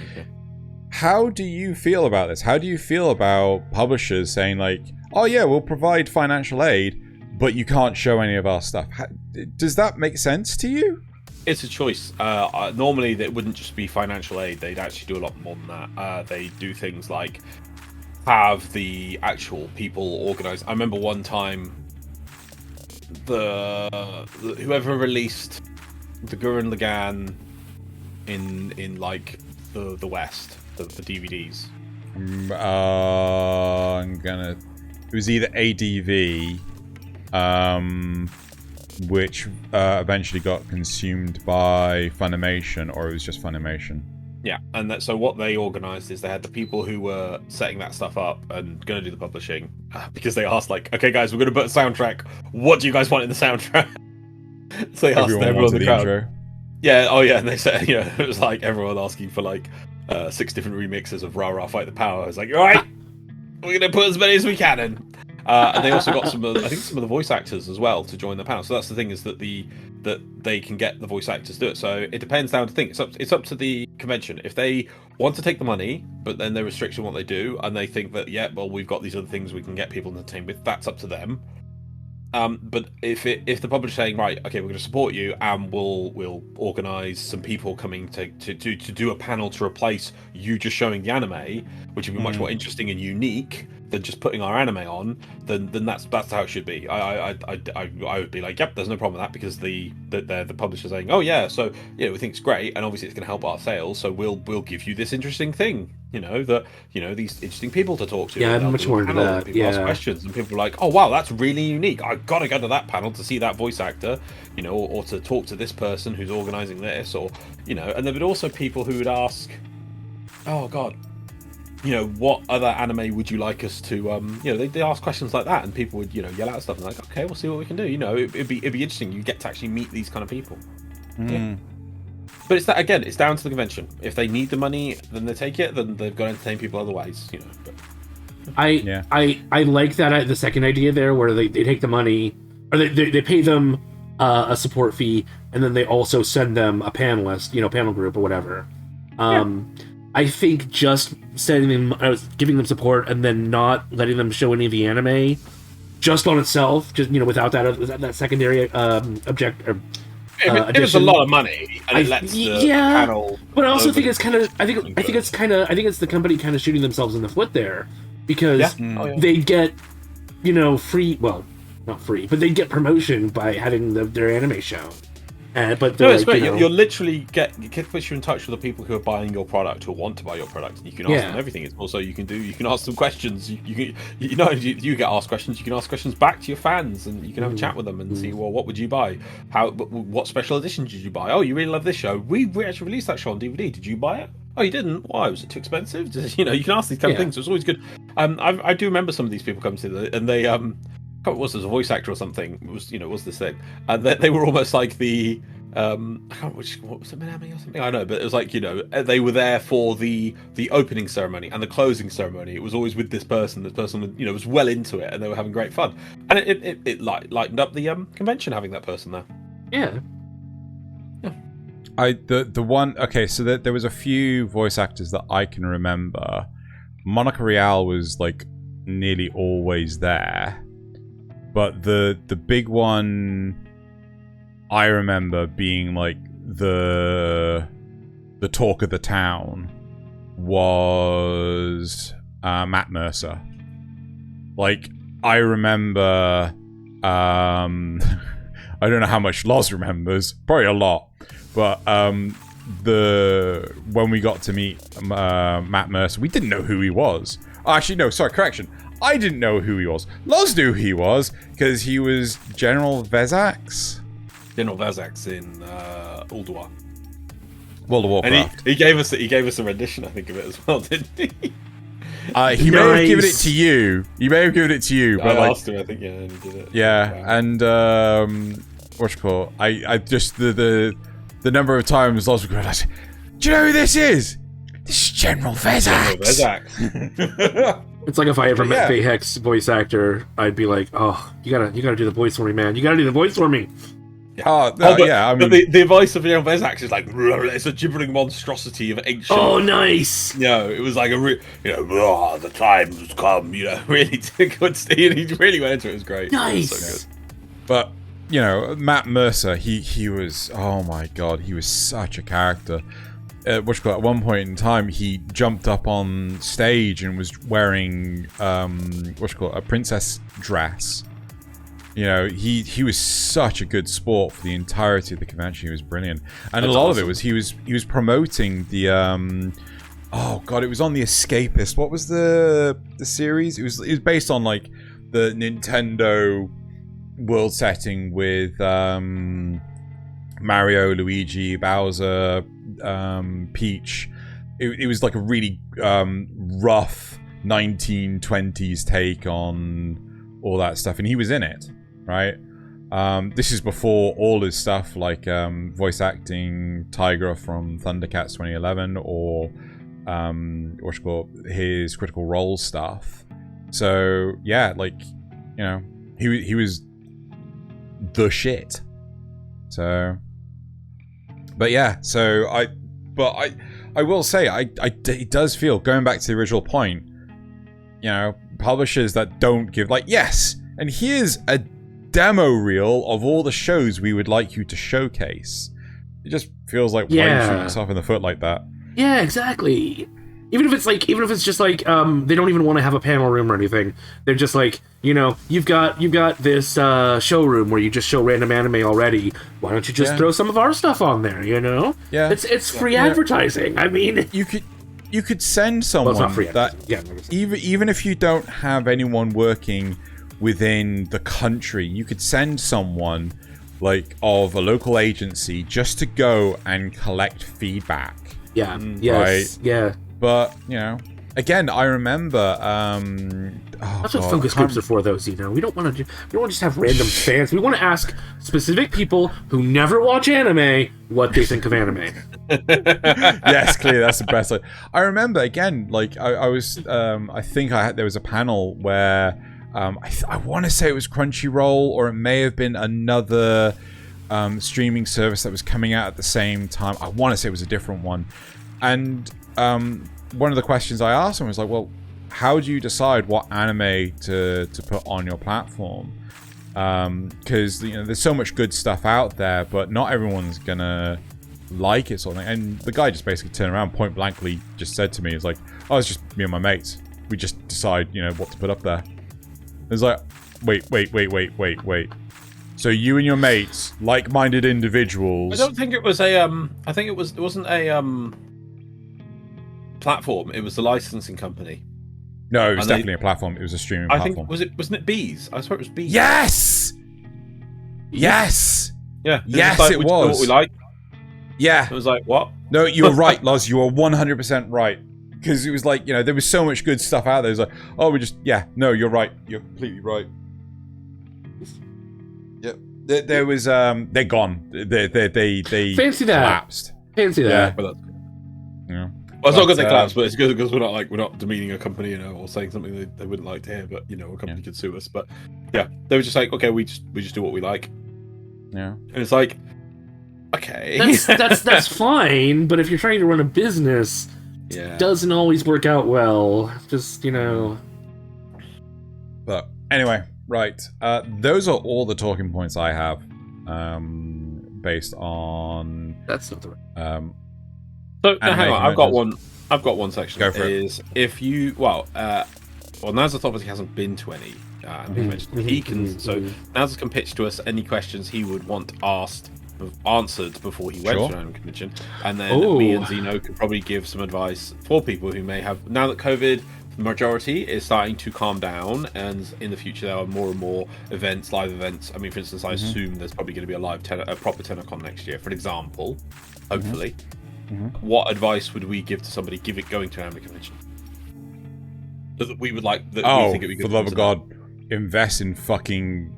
How do you feel about this? How do you feel about publishers saying like, "Oh yeah, we'll provide financial aid, but you can't show any of our stuff"? Does that make sense to you? It's a choice. Normally, it wouldn't just be financial aid. They'd actually do a lot more than that. They do things like have the actual people organize. I remember one time, whoever released the Gurren Lagann in like the West, the DVDs. It was either ADV, which eventually got consumed by Funimation, or it was just Funimation. Yeah, and so what they organised is they had the people who were setting that stuff up and going to do the publishing, because they asked like, "Okay, guys, we're going to put a soundtrack. What do you guys want in the soundtrack?" So they asked everyone in the crowd. Intro. Yeah, oh yeah, and they said, it was like everyone asking for like 6 different remixes of Rah Rah Fight the Power. It's like, all right, we're going to put as many as we can in. And they also got some of the voice actors as well to join the panel. So that's the thing, is that they can get the voice actors to do it. So it depends down to things. It's up to the convention. If they want to take the money, but then they're restricted on what they do, and they think that we've got these other things we can get people entertained with, that's up to them. But if the publisher's saying, right, okay, we're going to support you, and we'll organise some people coming to do a panel to replace you just showing the anime, which would be much more interesting and unique than just putting our anime on, then that's how it should be. I would be like, yep, there's no problem with that, because the publisher's saying, oh yeah, so we think it's great, and obviously it's going to help our sales, so we'll give you this interesting thing, these interesting people to talk to. Yeah, I'm much more into that. People ask questions, and people are like, oh wow, that's really unique. I've got to go to that panel to see that voice actor, or to talk to this person who's organising this, or and there would also people who would ask, oh god, what other anime would you like us to they ask questions like that, and people would yell out stuff and like, okay, we'll see what we can do. It'd be interesting. You get to actually meet these kind of people. Yeah. But it's that, again, it's down to the convention. If they need the money, then they take it, then they've got to entertain people otherwise. But I like that the second idea there, where they take the money, or they pay them a support fee, and then they also send them a panelist, panel group or whatever. I think just giving them support and then not letting them show any of the anime, just on itself, just without that secondary object. If it's a lot of money and it lets the panel. But I also think it's kind of. I think it's the company kind of shooting themselves in the foot there, because they get free. Well, not free, but they get promotion by having their anime show. But no, it's great. You're literally it puts you in touch with the people who are buying your product, who want to buy your product, and you can ask them everything. It's also you can ask them questions. You get asked questions. You can ask questions back to your fans, and you can have a chat with them and see, well, what would you buy? What special edition did you buy? Oh, you really love this show. We actually released that show on DVD. Did you buy it? Oh, you didn't? Why? Was it too expensive? You can ask these kind of things. So it's always good. I do remember some of these people come to and they what was this, a voice actor or something? It was was this thing, and they were almost like the I can't what was it, Minami or something? I know, but it was like they were there for the opening ceremony and the closing ceremony. It was always with this person. This person was well into it, and they were having great fun, and it lightened up the convention having that person there. Yeah. The one, okay, so there was a few voice actors that I can remember. Monica Rial was like nearly always there, but the big one I remember being like the talk of the town was Matt Mercer. Like, I remember I don't know how much Loz remembers, probably a lot. But when we got to meet Matt Mercer, we didn't know who he was. Oh, actually, no, sorry, correction. I didn't know who he was. Loz knew who he was because he was General Vezax. General Vezax in Ulduar. World of Warcraft. And he gave us a rendition, I think, of it as well, didn't he? He may have given it to you. He may have given it to you. But I asked him, I think, and he did it. Yeah, wow. And what's it called? I just the number of times Loz would go, do you know who this is? This is General Vezax. It's like if I ever met Bayhex voice actor, I'd be like, oh, you gotta do the voice for me, man. You gotta do the voice for me. Yeah. I mean, the voice of General Vezax is like, it's a gibbering monstrosity of ancient. Oh, nice. It was like the time has come. Really good. He really went into it. It was great. Nice. It was so good. But Matt Mercer, he was, oh my god, he was such a character. At one point in time, he jumped up on stage and was wearing a princess dress. He was such a good sport for the entirety of the convention. He was brilliant, and a lot of it was he was promoting the oh god, it was on the Escapist. What was the series? It was based on like the Nintendo world setting with Mario, Luigi, Bowser, Peach. It was like a really rough 1920s take on all that stuff, and he was in it, right? This is before all his stuff like voice acting Tigra from Thundercats 2011 or his Critical Role stuff. So yeah, like he was the shit. So, but yeah, so I will say it does feel, going back to the original point, publishers that don't give yes, and here's a demo reel of all the shows we would like you to showcase. It just feels like, why are you shooting yourself in the foot like that? Yeah, exactly. Even if it's just like they don't even want to have a panel room or anything. They're just like, you've got this showroom where you just show random anime already. Why don't you just throw some of our stuff on there? Yeah, it's free advertising. I mean, you could send someone even if you don't have anyone working within the country, you could send someone like of a local agency just to go and collect feedback. Yeah. Yes. Right? Yeah. But, again, I remember that's what focus groups are for, though, Xeno. We don't want to just have random fans. We want to ask specific people who never watch anime what they think of anime. Yes, clearly that's the best. I remember, again, like I was I think there was a panel where I want to say it was Crunchyroll, or it may have been another streaming service that was coming out at the same time. I want to say it was a different one. And one of the questions I asked him was like, well, how do you decide what anime to put on your platform? Because there's so much good stuff out there, but not everyone's gonna like it, sort of thing. And the guy just basically turned around, point blankly, just said to me, "It's like, oh, it's just me and my mates. We just decide, what to put up there." It's like, wait. So you and your mates, like-minded individuals. I don't think it was a I think it wasn't a platform. It was the licensing company. No, it was definitely a platform. It was a streaming platform. Wasn't it Bees? I swear it was Bees. Yes. Yes. Yeah. Yes, like, it we know was. what we like. Yeah. It was like what? No, you were right, Loz. You were 100% right. Because it was like, you know, there was so much good stuff out there. It was like, oh, no, you're right. You're completely right. Yep. There was, they're gone. They fancy that. Collapsed. Fancy that. Yeah. Yeah. Well, it's not good they collapsed, but it's good because we're not demeaning a company, you know, or saying something they wouldn't like to hear. But you know, a company could sue us. But yeah, they were just like, okay, we just do what we like. Yeah. And it's like, okay, that's fine. But if you're trying to run a business, yeah, it doesn't always work out well. Just, you know. But anyway, right. Those are all the talking points I have, based on. That's not the right. So now, hang on, I've got one section. Go for it. If you Nasuth obviously hasn't been to any conventions. He can Nasuth can pitch to us any questions he would want answered before he went to an anime convention, and then me and Xeno could probably give some advice for people who may have, now that COVID, the majority is starting to calm down, and in the future there are more and more events, live events. I mean, for instance, I assume there's probably going to be a proper Tenocon next year, for example, hopefully. What advice would we give to somebody going to an anime convention? That we would like. That we think it would be good for the love of God, invest in fucking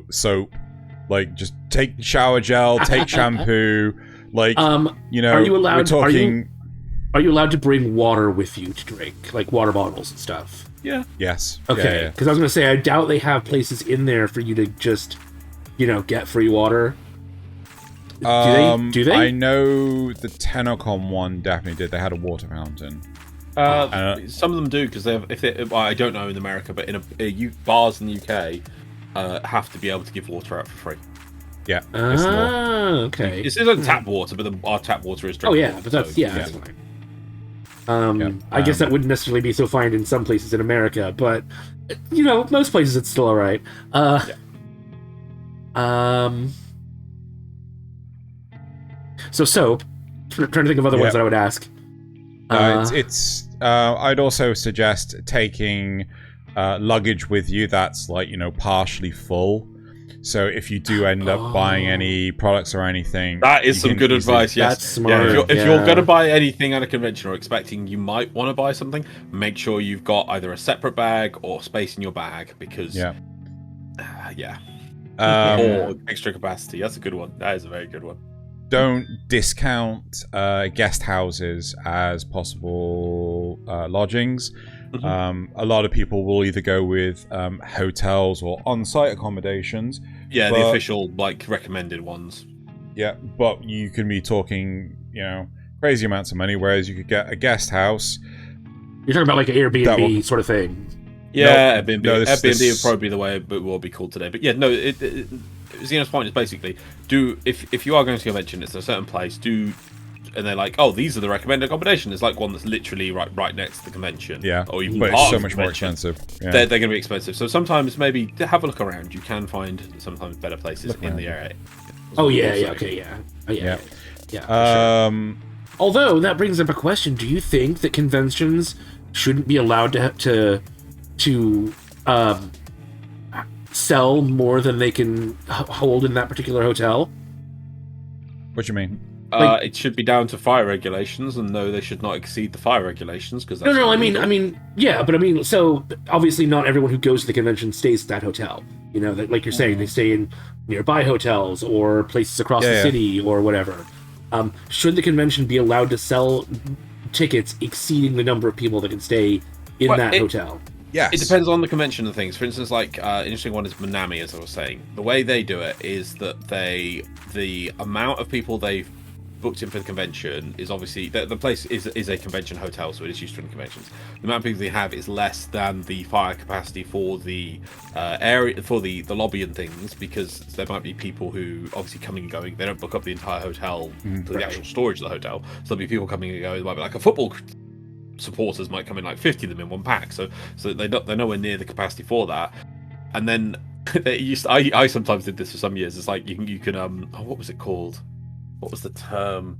soap. Like, just take shower gel, take shampoo. Like, you know, are you allowed? We're talking. Are you allowed to bring water with you to drink, like water bottles and stuff? Yeah. Yes. Okay. Because I was gonna say, I doubt they have places in there for you to just, you know, get free water. Do they? I know the Tenocon one definitely did. They had a water fountain. Some of them do, because I don't know in America, but in bars in the UK have to be able to give water out for free. Yeah. Okay. This isn't tap water, but our tap water is drinkable. Oh yeah, but that's that's fine. I guess that wouldn't necessarily be so fine in some places in America, but you know, most places it's still all right. So soap. Trying to think of other ones that I would ask. I'd also suggest taking luggage with you that's, like, you know, partially full. So if you do end up buying any products or anything, that is some good advice. Yes, that's smart. Yeah, if you're going to buy anything at a convention or expecting you might want to buy something, make sure you've got either a separate bag or space in your bag, because or extra capacity. That's a good one. That is a very good one. Don't discount guest houses as possible lodgings. A lot of people will either go with hotels or on-site accommodations. Yeah, the official, like, recommended ones. Yeah, but you can be talking, you know, crazy amounts of money, whereas you could get a guest house. You're talking about like an Airbnb sort of thing. Yeah, Airbnb. Airbnb would probably be the way it will be called today. But yeah, no, Xeno's point is basically, if you are going to a convention, it's a certain place, and they're like, oh, these are the recommended accommodation. It's like one that's literally right next to the convention. Yeah, or even but it's so much more expensive. Yeah. They're going to be expensive. So sometimes maybe have a look around. You can find sometimes better places in the area. Yeah. Sure. Although that brings up a question: do you think that conventions shouldn't be allowed to sell more than they can hold in that particular hotel? What do you mean? It should be down to fire regulations, and no, they should not exceed the fire regulations, because no. I mean, yeah, but I mean, so obviously not everyone who goes to the convention stays at that hotel. You know, like you're saying, they stay in nearby hotels or places across the city or whatever. Should the convention be allowed to sell tickets exceeding the number of people that can stay in that hotel? Yes. It depends on the convention and things. For instance, like interesting one is Minami, as I was saying. The way they do it is that the amount of people they've booked in for the convention is obviously the place is a convention hotel, so it is used to run conventions. The amount of people they have is less than the fire capacity for the area, for the lobby and things, because there might be people who obviously coming and going. They don't book up the entire hotel to the actual storage of the hotel. So there'll be people coming and going. It might be like a football supporters might come in, like 50 of them in one pack. So they're nowhere near the capacity for that. And then I sometimes did this for some years. It's like you can what was it called? What was the term?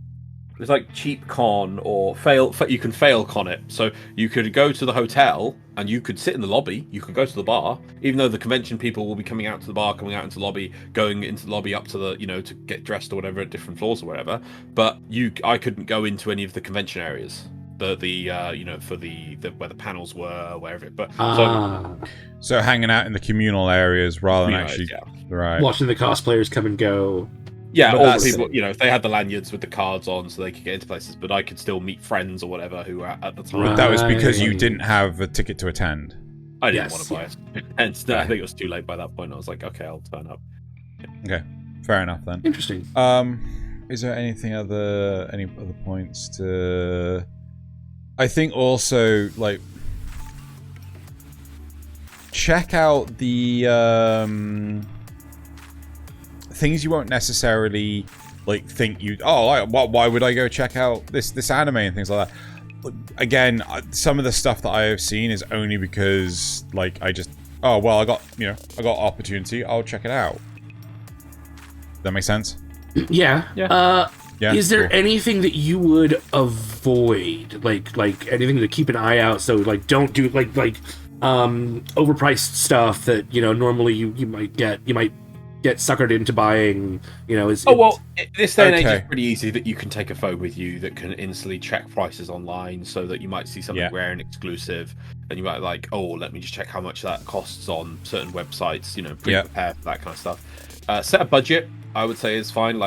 It's like cheap con or fail. You can fail con it. So you could go to the hotel and you could sit in the lobby. You could go to the bar, even though the convention people will be coming out to the bar, coming out into the lobby, going into the lobby up to the to get dressed or whatever at different floors or whatever. But I couldn't go into any of the convention areas. For the where the panels were, wherever. But so hanging out in the communal areas rather than actually right watching the cosplayers come and go. Yeah, all the people, if they had the lanyards with the cards on so they could get into places, but I could still meet friends or whatever who were at the time. But that was because you didn't have a ticket to attend. I didn't want to buy it. And I think it was too late by that point. I was like, okay, I'll turn up. Okay, fair enough then. Interesting. Is there any other points to... I think also, like, check out the things you won't necessarily think why would I go check out this anime and things like that. Again, some of the stuff that I have seen is only because I just I got opportunity, I'll check it out. Does that make sense? Yeah. Yeah, is there anything that you would avoid, like anything to keep an eye out? So don't do overpriced stuff that normally you might get suckered into buying. This day and age is pretty easy that you can take a phone with you that can instantly check prices online, so that you might see something rare and exclusive, and you might let me just check how much that costs on certain websites. Prepare for that kind of stuff. Set a budget. I would say is fine.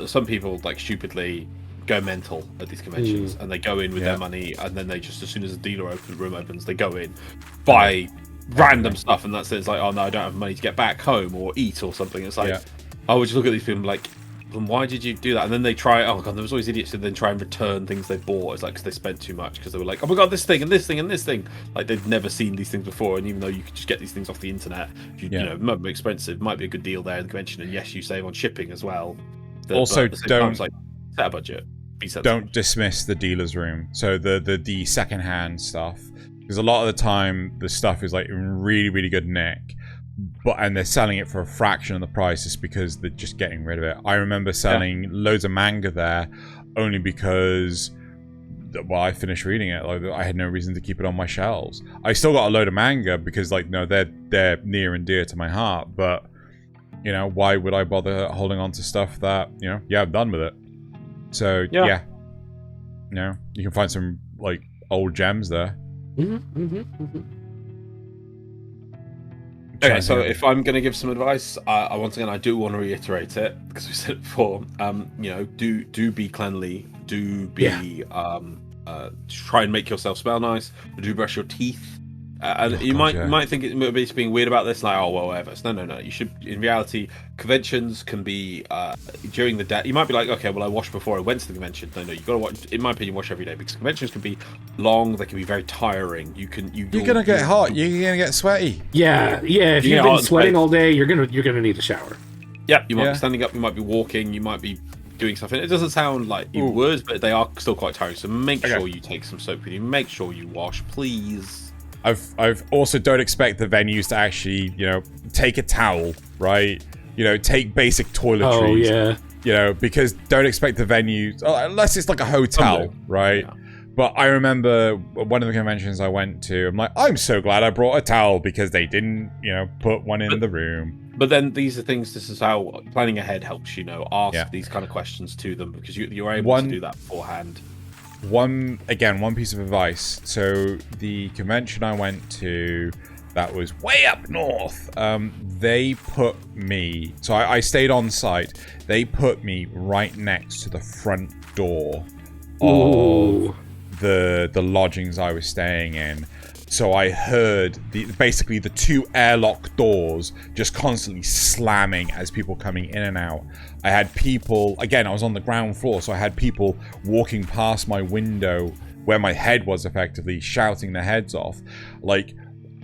Some people stupidly go mental at these conventions and they go in with their money, and then they just, as soon as the room opens, they go in, buy random stuff, and that's it. It's like, oh no, I don't have money to get back home or eat or something. It's like, I would just look at these people like, then why did you do that? And then they try, oh god, there was always idiots who then try and return things they bought. It's like, because they spent too much, because they were like, oh my god, this thing and this thing and this thing. Like, they've never seen these things before, and even though you could just get these things off the internet, it might be expensive, might be a good deal there in the convention, and yes, you save on shipping as well. Also, don't set a budget. Don't dismiss the dealer's room. So the secondhand stuff, because a lot of the time the stuff is in really, really good nick, and they're selling it for a fraction of the price just because they're just getting rid of it. I remember selling loads of manga there only because, I finished reading it. I had no reason to keep it on my shelves. I still got a load of manga because, they're near and dear to my heart. But, why would I bother holding on to stuff that, I'm done with it. So, you can find some, old gems there. Okay, so if I'm going to give some advice, once again, I do want to reiterate it, because we said it before, do be cleanly, do be, try and make yourself smell nice, do brush your teeth, and you might think it might be being weird about this, whatever. No, you should, in reality, conventions can be, during the day, you might be like, okay, well, I washed before I went to the convention. No, you got to watch, in my opinion, wash every day, because conventions can be long, they can be very tiring. You're gonna get hot, you're gonna get sweaty. If you've been sweating all day, you're gonna need a shower. Yeah, you might be standing up, you might be walking, you might be doing stuff, and it doesn't sound like you would, but they are still quite tiring, so make sure you take some soap with you, make sure you wash, please. I've also, don't expect the venues to actually, take a towel, right? Take basic toiletries. Because don't expect the venues, unless it's like a hotel, right? Yeah. But I remember one of the conventions I went to, I'm like, I'm so glad I brought a towel, because they didn't, put one in the room. But then these are things, this is how planning ahead helps, ask these kind of questions to them, because you're able to do that beforehand. One piece of advice. So the convention I went to that was way up north, they put me, so I stayed on site, they put me right next to the front door of the lodgings I was staying in. So I heard basically the two airlock doors just constantly slamming as people coming in and out. I had people, again, I was on the ground floor, so I had people walking past my window where my head was, effectively shouting their heads off.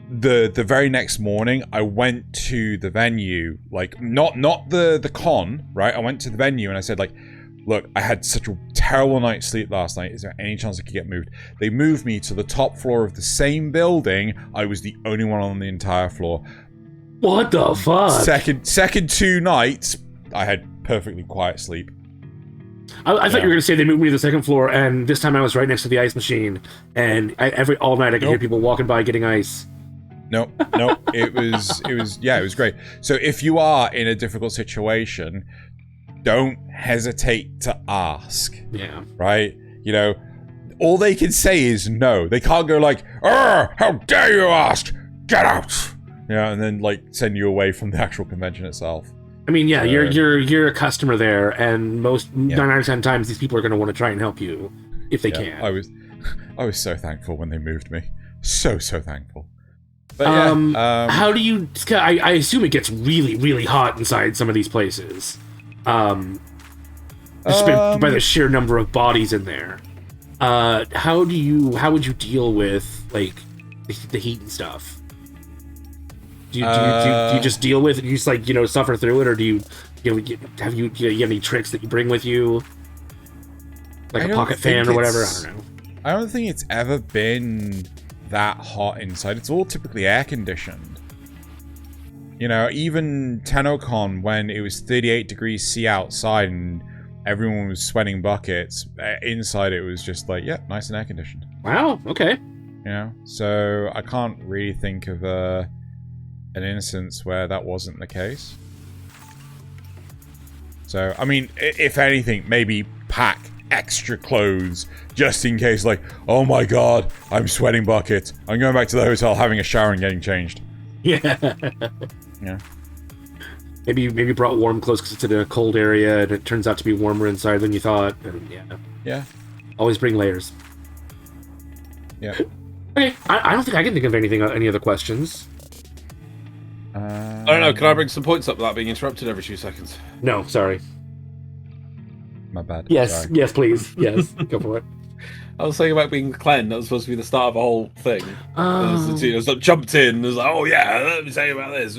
The very next morning, I went to the venue, not the con, right? I went to the venue and I said, look, I had such a terrible night's sleep last night. Is there any chance I could get moved? They moved me to the top floor of the same building. I was the only one on the entire floor. What the fuck? Second 2 nights, I had perfectly quiet sleep. I thought you were going to say they moved me to the second floor, and this time I was right next to the ice machine, and all night I could hear people walking by getting ice. No, it was great. So if you are in a difficult situation, don't hesitate to ask. Yeah. Right? You know, all they can say is no. They can't go like, how dare you ask? Get out! Yeah, and then like send you away from the actual convention itself. I mean, yeah, you're a customer there, and 9 out of 10 times these people are going to want to try and help you if they can. I was so thankful when they moved me. So thankful. But how do you? I assume it gets really, really hot inside some of these places. Just by the sheer number of bodies in there. How would you deal with like the heat and stuff? Do you just deal with it? Do you just like suffer through it, or do you have any tricks that you bring with you, like a pocket fan or whatever? I don't know. I don't think it's ever been that hot inside. It's all typically air conditioned. You know, even TennoCon, when it was 38 degrees C outside and everyone was sweating buckets, inside it was just like, yeah, nice and air conditioned. Wow, okay. You know, so I can't really think of an instance where that wasn't the case. So, I mean, if anything, maybe pack extra clothes just in case, like, oh my god, I'm sweating buckets. I'm going back to the hotel, having a shower and getting changed. Yeah. Yeah. Maybe brought warm clothes because it's in a cold area and it turns out to be warmer inside than you thought. And yeah. Always bring layers. Yeah. Okay, I don't think I can think of any other questions. I don't know. Can I bring some points up without being interrupted every 2 seconds? No, sorry. My bad. Yes, sorry. yes, please. Yes, go for it. I was saying about being Glenn. That was supposed to be the start of a whole thing. It was like jumped in. It was like, oh yeah, let me tell you about this.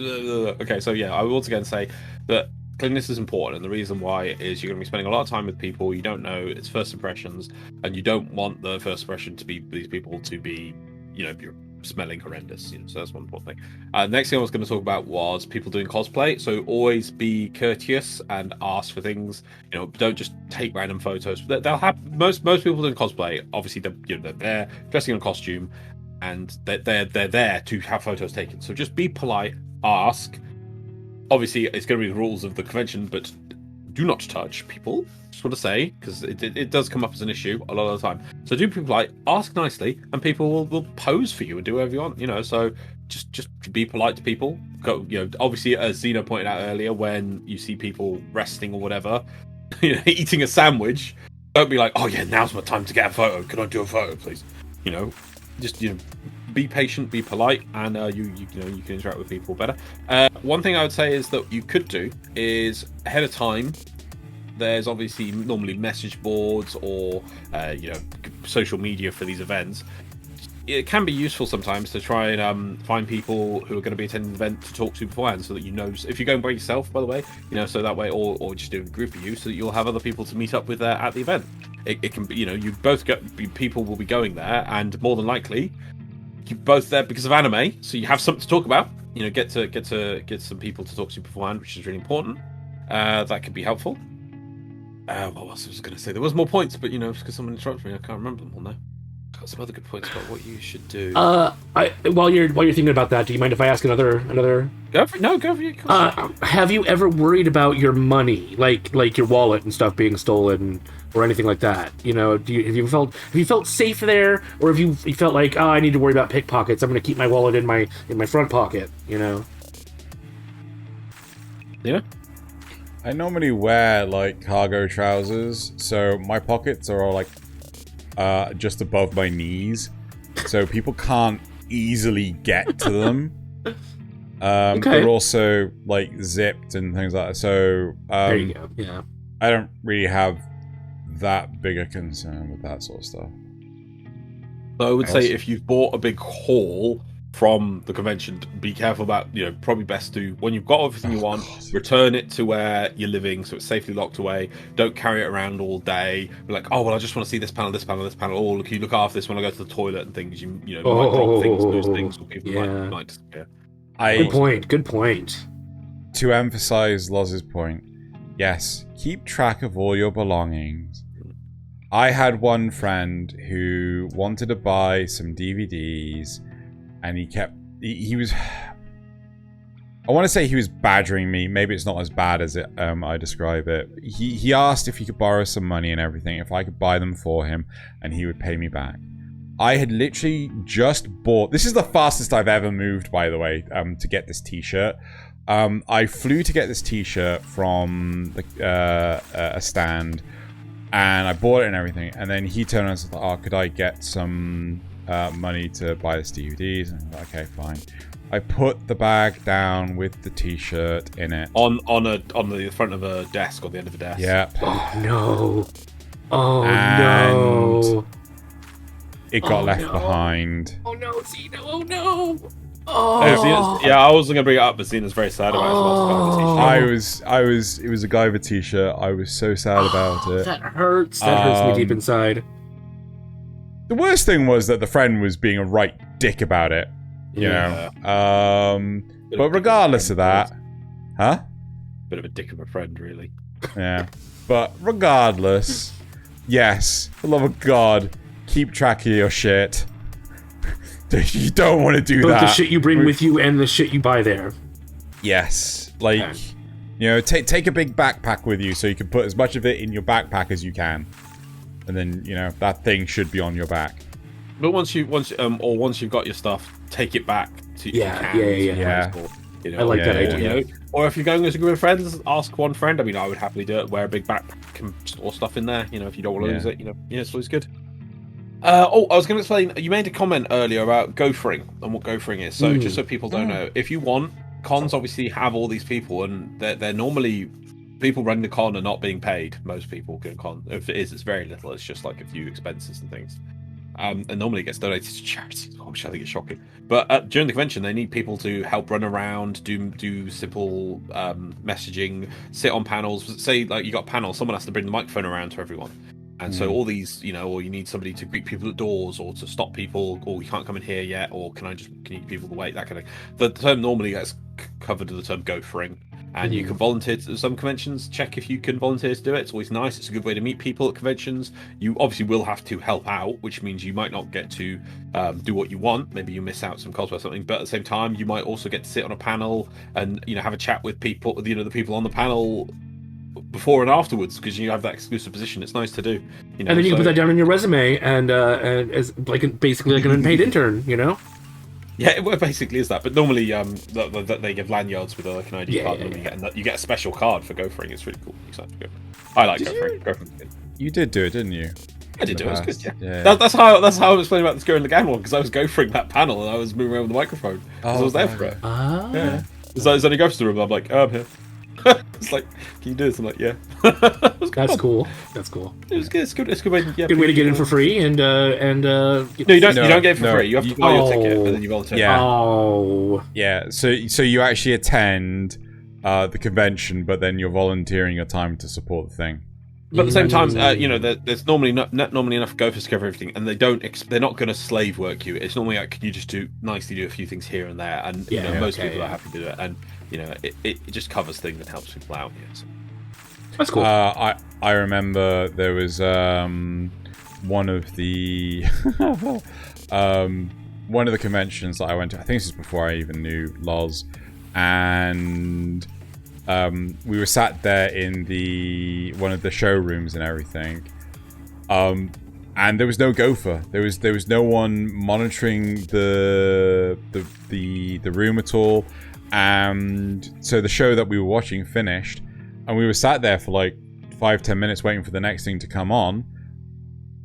Okay, so yeah, I will once again say that cleanliness is important, and the reason why is you're going to be spending a lot of time with people you don't know. It's first impressions, and you don't want the first impression to be these people to be, you're smelling horrendous. So that's one important thing. Next thing I was going to talk about was people doing cosplay. So always be courteous and ask for things. Don't just take random photos. They'll have most people doing cosplay. Obviously, they're there dressing in a costume, and they're there to have photos taken. So just be polite. Ask. Obviously, it's going to be the rules of the convention, but do not touch people. Just want to say, because it does come up as an issue a lot of the time. So do people like ask nicely, and people will pose for you and do whatever you want. So just be polite to people. Go, obviously, as Xeno pointed out earlier, when you see people resting or whatever, eating a sandwich, don't be like, oh yeah, now's my time to get a photo. Can I do a photo, please? Just be patient, be polite, and you can interact with people better. One thing I would say is that you could do is ahead of time. There's obviously normally message boards or social media for these events. It can be useful sometimes to try and find people who are going to be attending the event to talk to beforehand, so that if you're going by yourself, by the way, so that way, or just do a group of you, so that you'll have other people to meet up with at the event. It can be, you both people will be going there, and more than likely, you're both there because of anime, so you have something to talk about. Get some people to talk to beforehand, which is really important. That could be helpful. What else was I going to say? There was more points, but because someone interrupted me, I can't remember them all now. Got some other good points about what you should do. While you're thinking about that, do you mind if I ask another? Go for it. Have you ever worried about your money, like your wallet and stuff being stolen, or anything like that? Have you felt safe there, or have you felt like, oh, I need to worry about pickpockets? I'm going to keep my wallet in my front pocket. Yeah. I normally wear like cargo trousers, so my pockets are all like just above my knees, so people can't easily get to them. Okay. They're also like zipped and things like that. So there you go. Yeah. I don't really have that big a concern with that sort of stuff. I would say if you've bought a big haul from the convention, be careful about, probably best to, when you've got everything you want, return it to where you're living so it's safely locked away. Don't carry it around all day. Be like, oh, well, I just want to see this panel. Oh, look, you look after this when I go to the toilet and things. You might drop things, lose things, or people might disappear. Good point. To emphasize Loz's point, yes, keep track of all your belongings. I had one friend who wanted to buy some DVDs, and he was... I want to say he was badgering me. Maybe it's not as bad as I describe it. He asked if he could borrow some money and everything, if I could buy them for him, and he would pay me back. I had literally just bought... This is the fastest I've ever moved, by the way, to get this t-shirt. I flew to get this t-shirt from a stand, and I bought it and everything. And then he turned around and said, "Oh, could I get some money to buy this DVDs?" And I was like, okay, fine. I put the bag down with the t-shirt in it. On the front of a desk or the end of a desk. Yeah. Oh no. Oh no. It got left behind. Oh no, Xeno. Oh no. Oh. Yeah, I wasn't gonna bring it up, but Xeno's very sad about it. It was a guy with a t-shirt. I was so sad about it. That hurts. That hurts me deep inside. The worst thing was that the friend was being a right dick about it. You know. But regardless of that, huh? Bit of a dick of a friend, really. Yeah. But regardless, yes, for the love of God, keep track of your shit. You don't want to do Both that. the shit you bring with you and the shit you buy there. Yes. Like, you know, take a big backpack with you so you can put as much of it in your backpack as you can. And then, you know, that thing should be on your back. But once you've got your stuff, take it back to Yeah. You know, I like that idea. You know, or if you're going as a group of friends, ask one friend. I mean, I would happily do it. Wear a big backpack and store stuff in there. You know, if you don't want to lose it, you know, it's always good. I was going to explain. You made a comment earlier about gophering and what gophering is. So just so people don't know, if you want, cons obviously have all these people, and they're normally people running the con are not being paid. Most people get a con. If it is, it's very little. It's just like a few expenses and things. And normally it gets donated to charities, which I think is shocking. But during the convention, they need people to help run around, do simple messaging, sit on panels. Say like you got a panel, someone has to bring the microphone around to everyone. And so all these, you know, or you need somebody to greet people at doors, or to stop people, or you can't come in here yet, or can you keep people away, that kind of thing. The term normally gets covered in the term gophering. And you can volunteer to some conventions. Check if you can volunteer to do it. It's always nice. It's a good way to meet people at conventions. You obviously will have to help out, which means you might not get to do what you want. Maybe you miss out some cosplay or something. But at the same time, you might also get to sit on a panel and, you know, have a chat with people, you know, the people on the panel before and afterwards, because you have that exclusive position. It's nice to do. You know, and then you can put that down on your resume and as like basically like an unpaid intern, you know. Yeah, it basically is that. But normally, they give lanyards with like an ID card, and you get a special card for gophering. It's really cool. I like gophering. Gophering. You did do it, didn't you? I did do it. It was good. Yeah. That's how I was explaining about this Girl in the Game one, because I was gophering that panel and I was moving around with the microphone because I was there for it. Yeah. So then he goes to the room. I'm like, I'm here. It's like, can you do this? I'm like, yeah. That's cool. That's cool. It was good. It's good. It's a good way. Good way to get in for free and no, you don't get it for free. You have to buy your ticket, and then you volunteer. Yeah. Oh. Yeah. So you actually attend the convention, but then you're volunteering your time to support the thing. But at the same time, you know, there's normally not normally enough gophers to cover everything, and they're not going to slave work you. It's normally like, can you just nicely do a few things here and there, and you know, most people are happy to do it, and you know, it just covers things and helps people out. Yeah, so. That's cool. I remember there was one of the one of the conventions that I went to. I think this is before I even knew Loz, and we were sat there in one of the showrooms and everything, and there was no gopher. There was no one monitoring the room at all, and so the show that we were watching finished, and we were sat there for like 5-10 minutes waiting for the next thing to come on.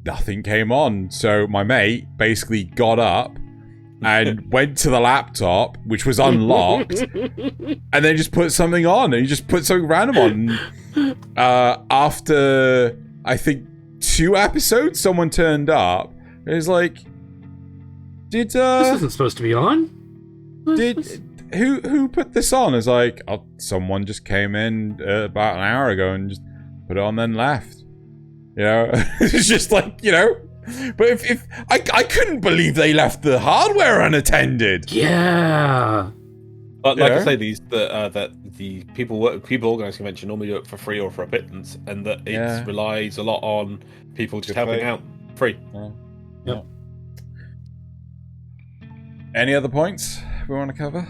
Nothing came on, so my mate basically got up and went to the laptop, which was unlocked, and then just put something on. And he just put something random on. After, I think, 2 episodes, someone turned up. It was like, this isn't supposed to be on? Who put this on? It's like, oh, someone just came in about an hour ago and just put it on, then left. You know? It's just like, you know... But if I couldn't believe they left the hardware unattended. Yeah. But like I say, that the people organise convention normally do it for free or for a pittance, and that it relies a lot on people just helping out free. Yeah. Any other points we want to cover?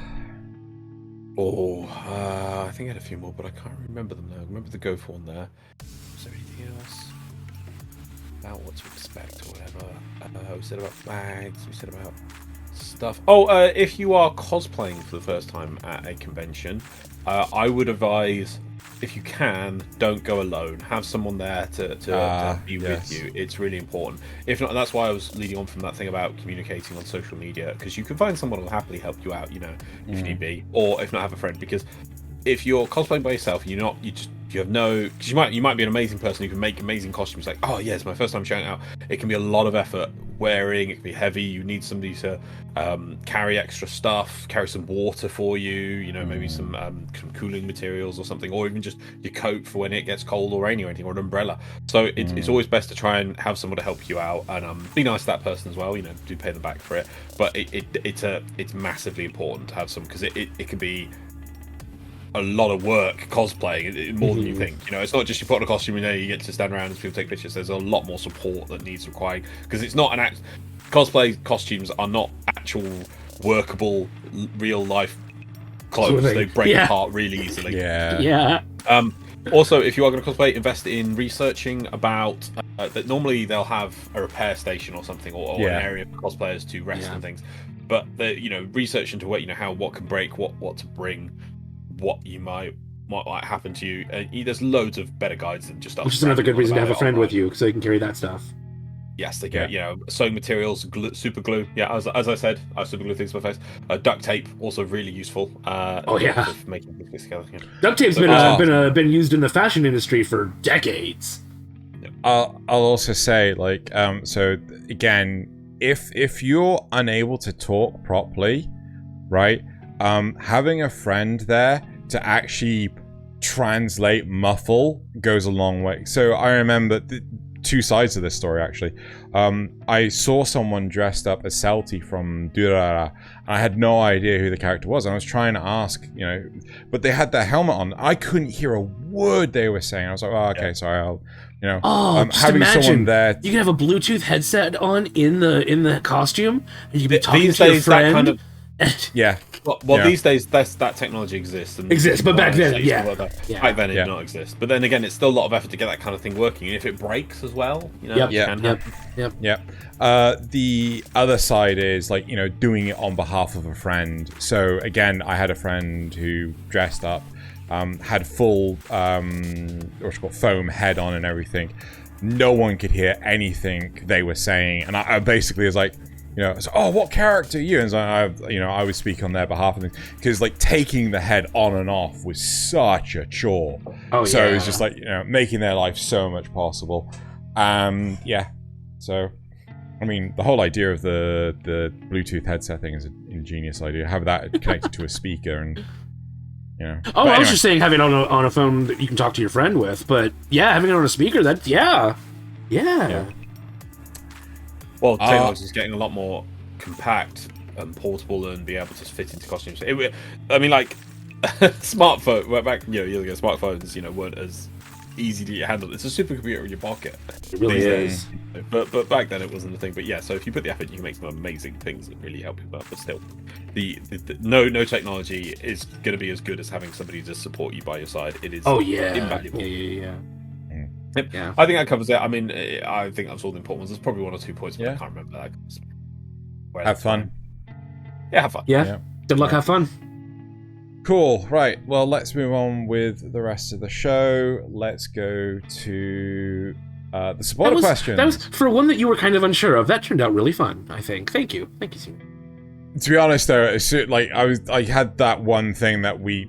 I think I had a few more, but I can't remember them now. I remember the Go for one there. Was there anything else about what to expect or whatever? We said about flags. We said about stuff. If you are cosplaying for the first time at a convention, I would advise, if you can, don't go alone. Have someone there to be with you. It's really important. If not, that's why I was leading on from that thing about communicating on social media, because you can find someone who will happily help you out, if need be, or if not, have a friend. Because if you're cosplaying by yourself, you might be an amazing person who can make amazing costumes. Like, oh yeah, it's my first time showing out. It can be a lot of effort wearing. It can be heavy. You need somebody to carry extra stuff, carry some water for you. Maybe some cooling materials or something, or even just your coat for when it gets cold or rainy or anything, or an umbrella. So it's always best to try and have someone to help you out, and be nice to that person as well. Do pay them back for it. But it's massively important to have some, because it can be a lot of work cosplaying, more than you think. It's not just you put on a costume and you get to stand around and people take pictures. There's a lot more support that needs required, because it's not cosplay costumes are not actual workable real life clothes. They break apart really easily. Also, if you are going to cosplay, invest in researching about that. Normally they'll have a repair station or something, or an area for cosplayers to rest and things. But research into what can break, what to bring, what might happen to you. There's loads of better guides than just. Which is another good reason to have a friend with you, so you can carry that stuff. Yes, they get sewing materials, super glue. Yeah, as I said, I super glue things to my face. Duct tape, also really useful. Making things together. Duct tape's been used in the fashion industry for decades. I'll also say, so again, if you're unable to talk properly, right, having a friend there to actually translate muffle goes a long way. So I remember two sides of this story, actually. I saw someone dressed up as Celti from Durara, and I had no idea who the character was. I was trying to ask, but they had their helmet on. I couldn't hear a word they were saying. I was like, oh, okay, sorry, I'll, having imagine someone there. You can have a Bluetooth headset on in the costume, and you can be talking to your friend. These days that technology exists. But back then, back then it did not exist. But then again, it's still a lot of effort to get that kind of thing working. And if it breaks as well, The other side is doing it on behalf of a friend. So again, I had a friend who dressed up, had full foam head on and everything. No one could hear anything they were saying, and I basically was like, so, what character are you? And so I would speak on their behalf, because taking the head on and off was such a chore. It was just making their life so much possible. So, I mean, the whole idea of the Bluetooth headset thing is an ingenious idea. Have that connected to a speaker, and I was just saying having it on a phone that you can talk to your friend with. But having it on a speaker, Well, technology is getting a lot more compact and portable, and be able to fit into costumes. Smartphone back years ago, smartphones weren't as easy to handle. It's a supercomputer in your pocket. It really is. But back then it wasn't a thing. But so if you put the effort, you can make some amazing things that really help you out. But still, no technology is going to be as good as having somebody to support you by your side. It is invaluable. Yep. Yeah. I think that covers it. I mean, I think that's all the important ones. There's probably one or 2 points, but I can't remember that. Have fun. Yeah, have fun. Yeah. Good luck, have fun. Cool. Right. Well, let's move on with the rest of the show. Let's go to the supporter questions. That was for one that you were kind of unsure of. That turned out really fun, I think. Thank you, Steve. To be honest, though, I had that one thing that we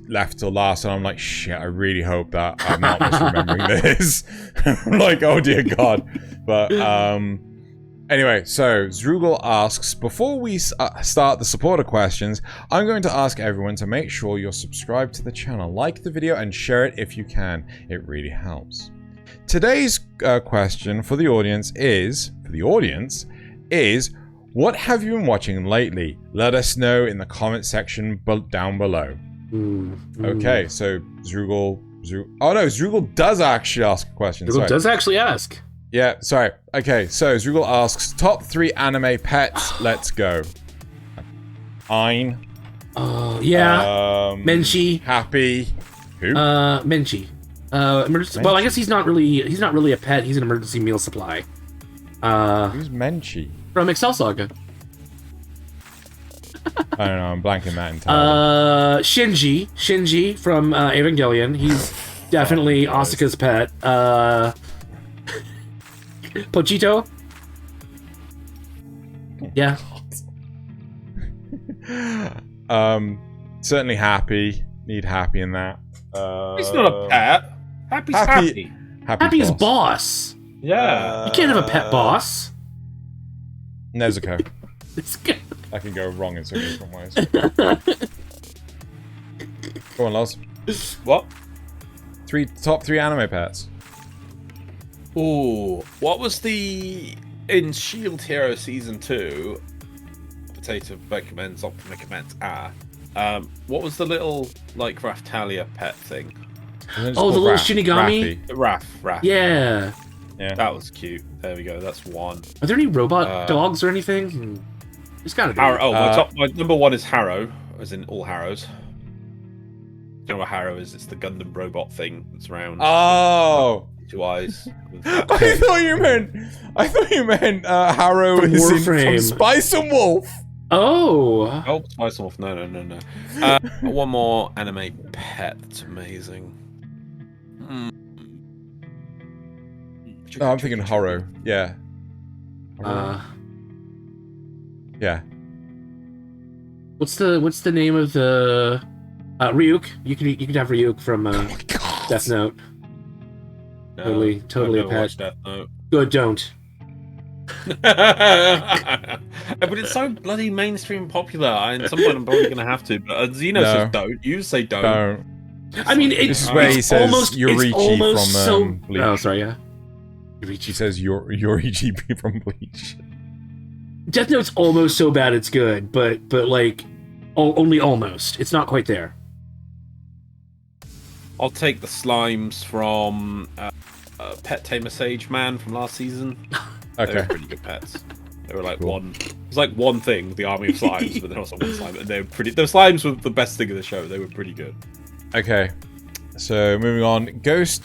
left till last, and I'm like, shit, I really hope that I'm not misremembering this. I'm like, oh dear God. But anyway, so Zrugel asks, before we start the supporter questions, I'm going to ask everyone to make sure you're subscribed to the channel, like the video, and share it if you can. It really helps. Today's question for the audience is, What have you been watching lately? Let us know in the comment section down below. Okay, so Zrugal... Oh no, Zrugal does actually ask a question. Zrugal does actually ask. Yeah, sorry. Okay, so Zrugal asks, top 3 anime pets, let's go. Ein. Yeah. Menchi. Happy. Who? Menchi. Well, I guess he's not really a pet, he's an emergency meal supply. Who's Menchi? From Excel Saga. I don't know, I'm blanking that entirely. Shinji from Evangelion. He's definitely Asuka's pet. Pochito. Yeah. Certainly Happy. Need Happy in that. He's not a pet. Happy's happy. Happy's boss. Yeah. You can't have a pet boss. Nezuko. It's good. That can go wrong in so many different ways. Go on, Loz. What? Top 3 anime pets. Ooh, what was the in Shield Hero Season 2? Potato recommends, Optim recommends. What was the little like Raftalia pet thing? Oh, the little Shinigami. Raph. Yeah. That was cute. There we go. That's one. Are there any robot dogs or anything? There's gotta be. My number 1 is Harrow, as in all Harrows. Do you know what Harrow is? It's the Gundam robot thing that's around. Oh. 2 eyes. I thought you meant Harrow From is Warframe. from Spice and Wolf. Oh. Oh, Spice Wolf. No. One more anime pet. That's amazing. No, I'm thinking Horror. Yeah. Yeah. What's the name of the Ryuk? You can have Ryuk from Death Note. No, Totally a I've never pet. watched Death Note. Good, don't. But it's so bloody mainstream popular, and at some point I'm probably gonna have to. But Xeno says don't. You say don't. Don't. I mean, This is where he says Yoriichi from Bleach. Oh, sorry, yeah. He says Yoriichi from Bleach. Death Note's almost so bad it's good, but like, only almost. It's not quite there. I'll take the slimes from Pet Tamer Sage Man from last season. Okay. They were pretty good pets. They were like one. It was like one thing, the army of slimes, but they're also one slime, and they were pretty. The slimes were the best thing of the show. They were pretty good. Okay. So moving on, Ghost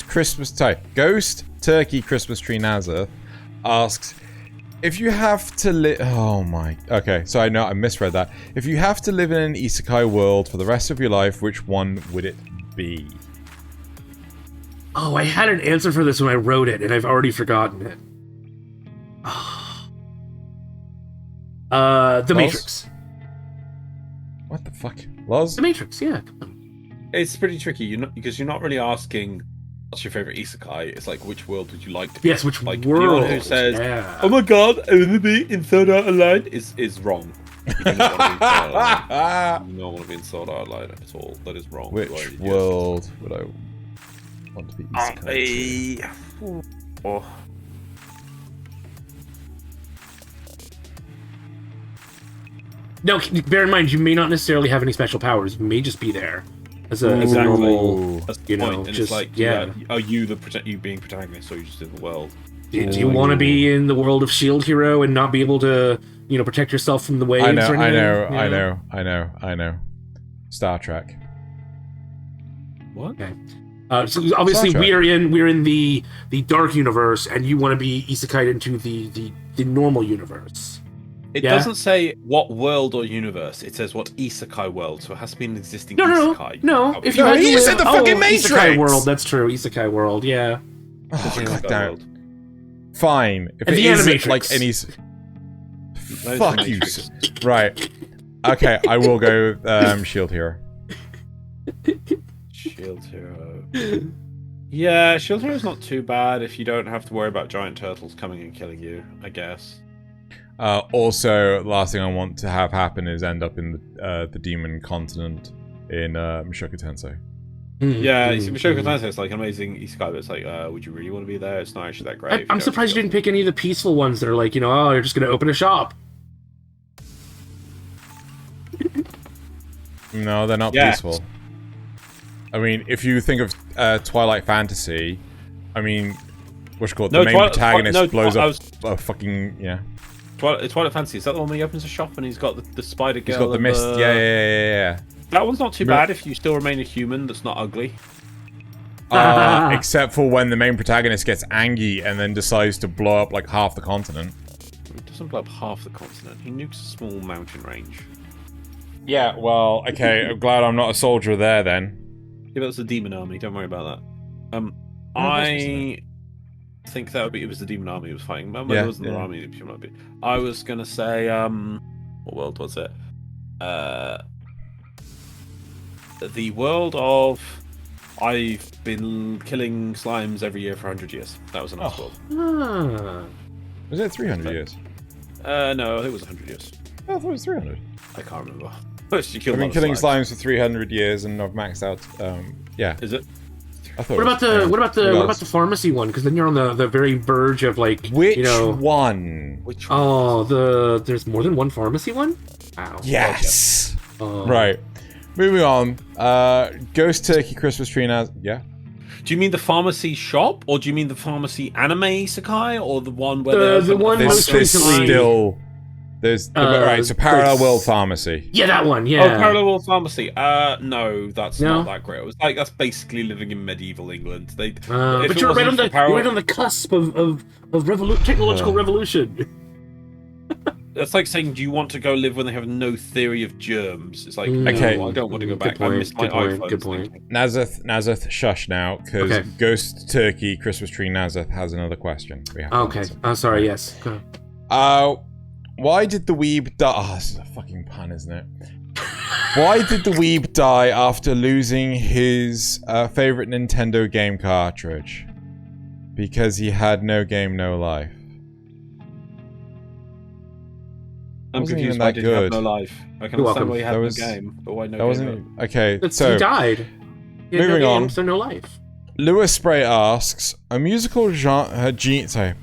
Turkey Christmas Tree Nasuth asks, if you have to live... Oh my... Okay, so I know I misread that. If you have to live in an isekai world for the rest of your life, which one would it be? Oh, I had an answer for this when I wrote it, and I've already forgotten it. The Matrix. What the fuck? Loz? The Matrix, yeah. Come on. It's pretty tricky, because you're not really asking what's your favorite isekai. It's like, which world would you like to be? Yes, which like, world? Anyone who says, yeah. "Oh my god, I want to be in Sword Art Online," is wrong. You do not want to be in Sword Art Online at all. That is wrong. Which world would I want to be isekai? No, bear in mind, you may not necessarily have any special powers. You may just be there as a normal, That's the point. And just, it's like, are you you being protagonist, or are you just in the world? Do you want to be in the world of Shield Hero and not be able to, protect yourself from the waves? I know. Star Trek. What? Okay. So obviously we're in the dark universe, and you want to be isekai into the normal universe. It doesn't say what world or universe. It says what isekai world, so it has to be an existing isekai. No. If you said the fucking Matrix! Isekai world, that's true. Isekai world, yeah. Oh, god damn. Fine. If and it the is Animatrix. like any... Fuck you. Right. Okay, I will go Shield Hero. Shield Hero. Yeah, Shield Hero's not too bad if you don't have to worry about giant turtles coming and killing you, I guess. Also, last thing I want to have happen is end up in the demon continent in Mushoku Tensei. Yeah, Mushoku Tensei is like an amazing isekai, but it's like, would you really want to be there? It's not actually that great. I'm surprised you didn't pick any of the peaceful ones that are like, you're just going to open a shop. No, they're not Yes. peaceful. I mean, if you think of Twilight Fantasy, I mean, what's it called? No, the main protagonist blows I up was- a fucking Twilight Fantasy, is that the one where he opens a shop and he's got the spider girl? He's got the mist. Yeah. That one's not too bad if you still remain a human that's not ugly. Except for when the main protagonist gets angry and then decides to blow up like half the continent. He doesn't blow up half the continent. He nukes a small mountain range. Yeah, well, okay, I'm glad I'm not a soldier there then. Yeah, that's the demon army. Don't worry about that. I think that would be. It was the demon army he was fighting. Remember, Yeah, it wasn't the yeah. army. It might be. I was gonna say, what world was it? The world of. I've been killing slimes every year for 100 years. That was a nice world. Ah. Was it 300 years? No, I think it was 100 years. I thought it was 300. I can't remember. I've been killing slimes for 300 years and I've maxed out. Yeah. Is it? I thought. What about the pharmacy one? Because then you're on the very verge of like Which you know. one? Which one? Oh, there's more than one pharmacy one. Wow. Yes. Oh. Right. Moving on. Ghost Turkey Christmas Tree now. Yeah. Do you mean the pharmacy shop, or do you mean the pharmacy anime isekai, or the one where The one most recently. There's right. So Parallel World Pharmacy. Yeah, that one. Oh, Yeah. Parallel World Pharmacy. No, that's No? not that great. It was like that's basically living in medieval England. They, if But it you're right wasn't on for Parallel- you're right on the cusp of technological revolution. That's like saying, do you want to go live when they have no theory of germs? It's like, Okay. no, I don't want to go Good back. point, I miss my good point, iPhone. good point. Nazuth, shush now, because Okay. Ghost Turkey Christmas Tree Nazuth has another question. We have to Okay. answer. Oh, sorry. Yes. Go ahead. Why did the weeb die? Oh, this is a fucking pun, isn't it? Why did the weeb die after losing his favorite Nintendo game cartridge? Because he had no game, no life. I'm Wasn't confused even why that did he have good. no life. I can You're understand welcome. why he had That no was- game, but why no That game? wasn't okay. He So died. He had moving no on. game, so no life. Lewis Spray asks, a musical a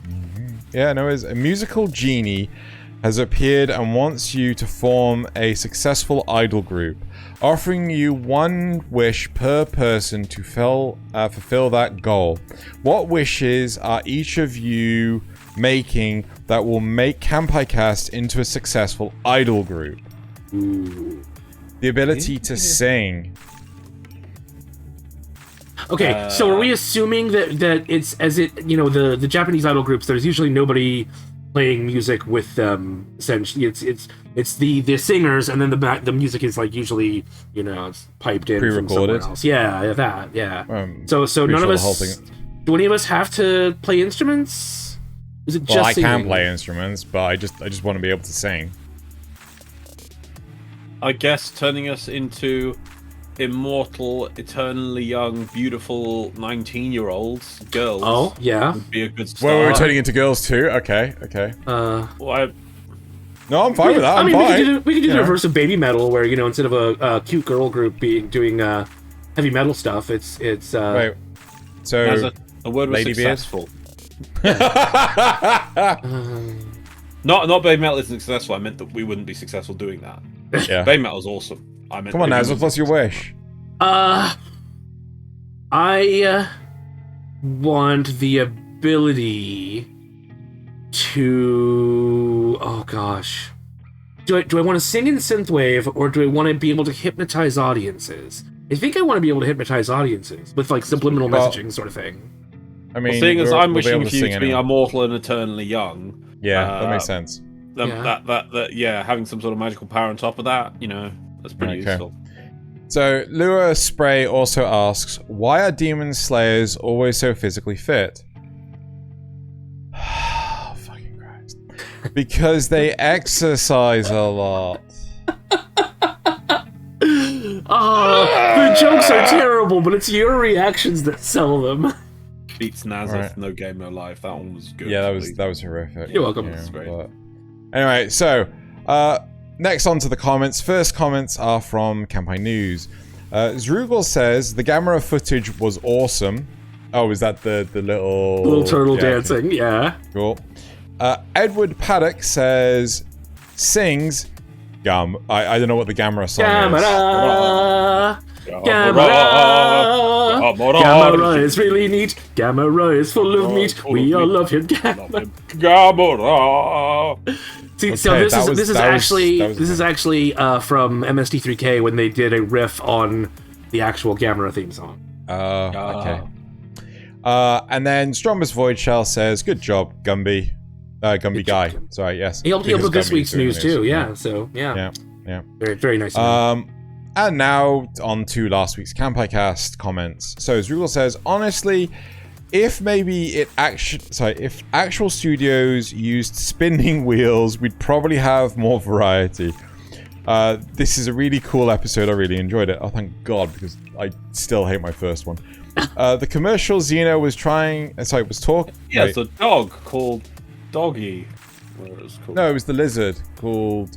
musical genie has appeared and wants you to form a successful idol group, offering you one wish per person to fulfill that goal. What wishes are each of you making that will make Kanpai Cast into a successful idol group? Ooh. The ability to sing. Okay, so are we assuming that it's the Japanese idol groups? There's usually nobody playing music with them. Essentially, it's the singers, and then the music is like usually it's piped in from somewhere Pre-recorded? else. Yeah, that. Yeah. So pretty none sure of the whole us. thing- Do any of us have to play instruments? Is it just Well, I can singing? play instruments, but I just want to be able to sing. I guess turning us into immortal, eternally young, beautiful 19-year-olds, girls. Oh yeah. Would be a good start. Well, we're turning into girls too. Okay. Well, No, I'm fine with that. I I'm mean, fine. we could do the know. reverse of baby metal, where instead of a cute girl group doing heavy metal stuff, it's Wait. So. as a word was Ladybeard? successful. Not baby metal isn't successful. I meant that we wouldn't be successful doing that. Yeah. Baby metal's awesome. I meant Come on, maybe Nazif, what's your wish? I want the ability to. Oh gosh, do I want to sing in synthwave, or do I want to be able to hypnotize audiences? I think I want to be able to hypnotize audiences with like subliminal messaging sort of thing. I mean, seeing as I'm we'll be wishing able for you sing to be anyway. immortal and eternally young. Yeah, that makes sense. Having some sort of magical power on top of that, that's pretty Okay. useful. So, Lua Spray also asks, why are Demon Slayers always so physically fit? Oh, fucking Christ. Because they exercise a lot. The jokes are terrible, but it's your reactions that sell them. Beats Nazif, Right. No Game, No Life. That one was good. Yeah, that was horrific. You're welcome. Yeah, That's great. but- Anyway, so next on to the comments. First comments are from Kanpai News. Zrugel says the camera footage was awesome. Oh, is that the Little turtle yeah, okay. dancing, yeah. Cool. Edward Paddock says sings I don't know what the Gamera song Gamera! is. Gamera is really neat. Gamera is full of meat. We all love him. Gamera. See, Okay, so this is actually good. from MST3K when they did a riff on the actual Gamera theme song. Okay. And then Stromber's Void Shell says, "Good job, Gumby." Gumby Guy. Sorry, yes. He'll Because put this Gumby's week's doing news the too. Yeah. So Yeah. very very nice. And now on to last week's Kanpai Cast comments. So as Rugal says, honestly, if actual studios used spinning wheels, we'd probably have more variety. This is a really cool episode. I really enjoyed it. Oh, thank God, because I still hate my first one. The commercial Xeno was talking. Yeah, it's a dog called Doggy. What it was called. No, it was the lizard called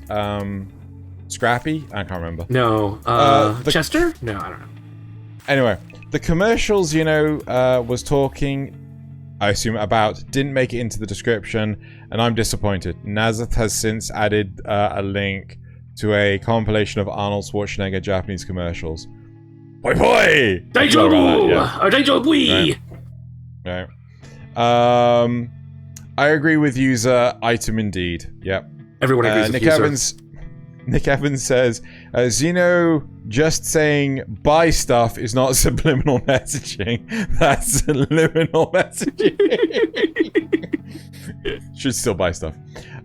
Scrappy. I can't remember. No, Chester? No, I don't know. Anyway, the commercial Xeno was talking, I assume, about didn't make it into the description, and I'm disappointed. Nasuth has since added a link to a compilation of Arnold Schwarzenegger Japanese commercials. Boy boy! Daijobu! Right. I agree with user item indeed. Yep. Everyone agrees with user. Nick Evans says, Xeno just saying buy stuff is not subliminal messaging. That's subliminal messaging. Should still buy stuff.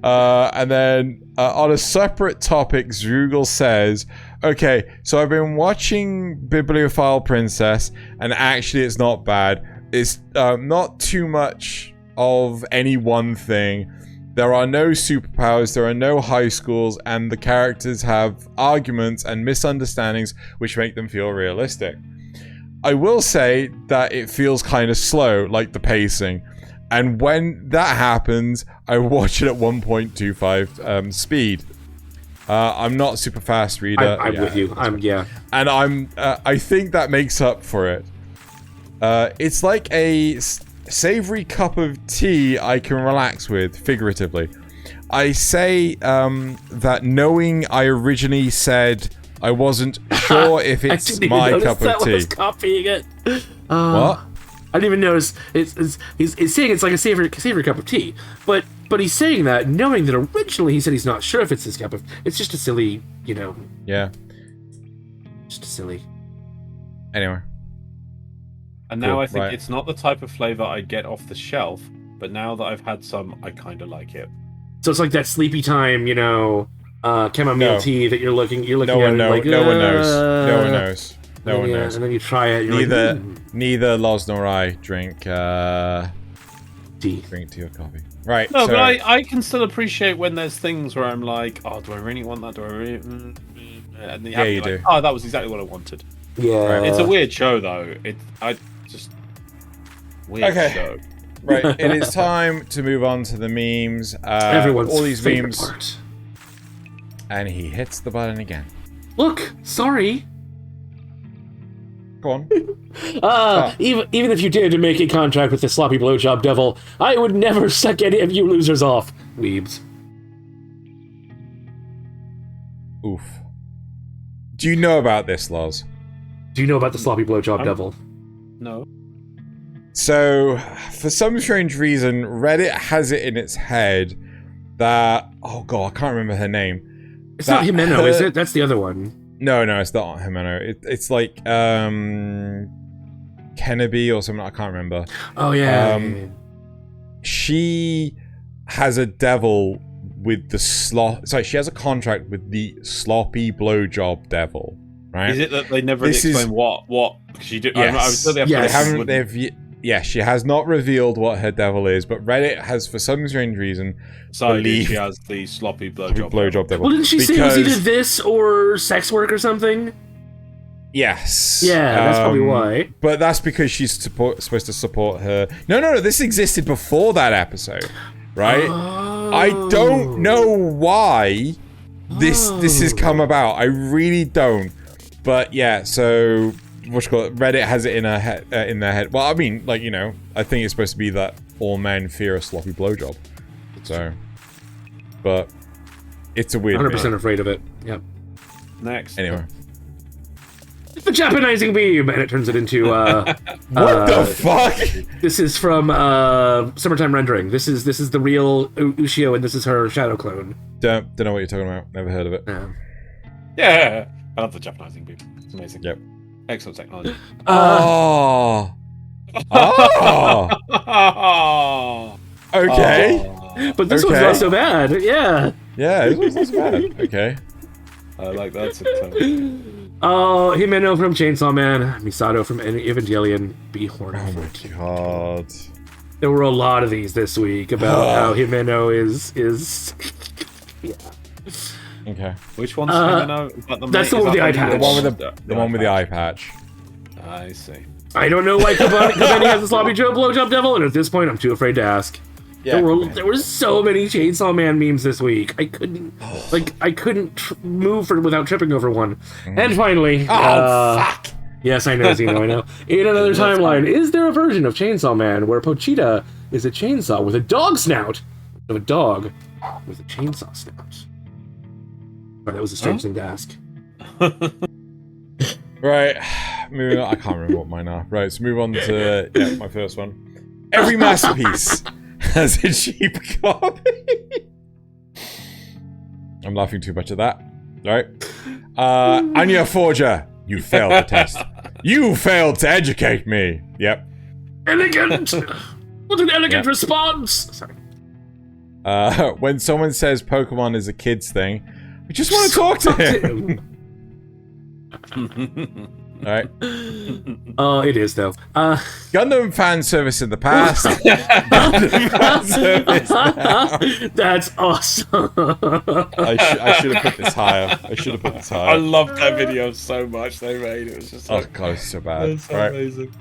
And then on a separate topic, Zrugal says, okay, so I've been watching Bibliophile Princess, and actually it's not bad. It's not too much of any one thing. There are no superpowers, there are no high schools, and the characters have arguments and misunderstandings which make them feel realistic. I will say that it feels kind of slow, like the pacing. And when that happens, I watch it at 1.25 speed. I'm not a super fast reader. I'm with you. And I think that makes up for it. It's like a savory cup of tea I can relax with, figuratively. I say that knowing I originally said I wasn't sure if it's my cup of tea. I was copying it. What? I didn't even notice. He's saying it's like a savory cup of tea, but he's saying that knowing that originally he said he's not sure if it's his cup of. It's just a silly, Yeah. Just a silly. Anyway. And now I think it's not the type of flavor I get off the shelf, but now that I've had some, I kind of like it. So it's like that sleepy time, chamomile tea that you're looking at. No one knows. No one knows. No one knows. And then you try it. And neither Loz nor I drink tea. Drink tea or coffee. Right. No, but I can still appreciate when there's things where I'm like, oh, do I really want that? Do I really? And yeah, you do. Oh, that was exactly what I wanted. Yeah. Right. It's a weird show, though. Weird show. Right. It is time to move on to the memes. Everyone's all these favorite memes. Part. And he hits the button again. Look, sorry. Go on. Even if you did make a contract with the sloppy blowjob devil, I would never suck any of you losers off, weebs. Oof. Do you know about this, Loz? Do you know about the sloppy blowjob devil? No. So, for some strange reason, Reddit has it in its head that... Oh god, I can't remember her name. It's not Jimeno, is it? That's the other one. No, it's not Jimeno. It's like, Kenneby or something, I can't remember. Oh, yeah. She has a devil with the she has a contract with the sloppy blowjob devil, right? Is it that they never explain what she did? Yes. She has not revealed what her devil is, but Reddit has, for some strange reason, believed she has the sloppy blowjob devil. Well, didn't she say it was either this or sex work or something? Yes. Yeah, that's probably why. But that's because she's supposed to support her. No, this existed before that episode, right? Oh. I don't know why this has come about. I really don't. But yeah, so Reddit has it in their head. Well, I mean, like, I think it's supposed to be that all men fear a sloppy blowjob. So, but it's a weird. 100% afraid of it. Yep. Next. Anyway. The Japanizing beam, and it turns it into What the fuck? This is from Summertime Rendering. This is the real Ushio, and this is her shadow clone. Don't know what you're talking about. Never heard of it. Yeah. I love the Japanizing beam. It's amazing. Yep. Excellent technology. Oh. Okay. But this one's not so bad. Yeah. Yeah, this one's not so bad. Okay. I like that. Oh, Himeno from Chainsaw Man, Misato from Evangelion, B-Horn. Oh my god. There were a lot of these this week about how Himeno is. Yeah. Okay. Which one's Himeno? That's the one with the eye patch. The one with the eye patch. I see. I don't know why Kabani has a sloppy Joe blowjob devil, and at this point, I'm too afraid to ask. Yeah. There were so many Chainsaw Man memes this week. I couldn't move without tripping over one. And finally, fuck. Yes, I know, Xeno, I know. In another timeline, is there a version of Chainsaw Man where Pochita is a chainsaw with a dog snout of a dog with a chainsaw snout? Sorry, that was a strange thing to ask. Right, moving on. I can't remember what mine are. Right, so move on to my first one. Every masterpiece has a cheap copy. I'm laughing too much at that. Right. Anya Forger, you failed the test. You failed to educate me. Yep. Elegant! What an elegant response! Sorry. When someone says Pokemon is a kid's thing, I just want to talk to him. Alright. Oh, it is though. Gundam fan service in the past. Gundam fan service now. That's awesome. I should have put this higher. I loved that video so much they made. It was just oh god, it's so bad. It's so amazing.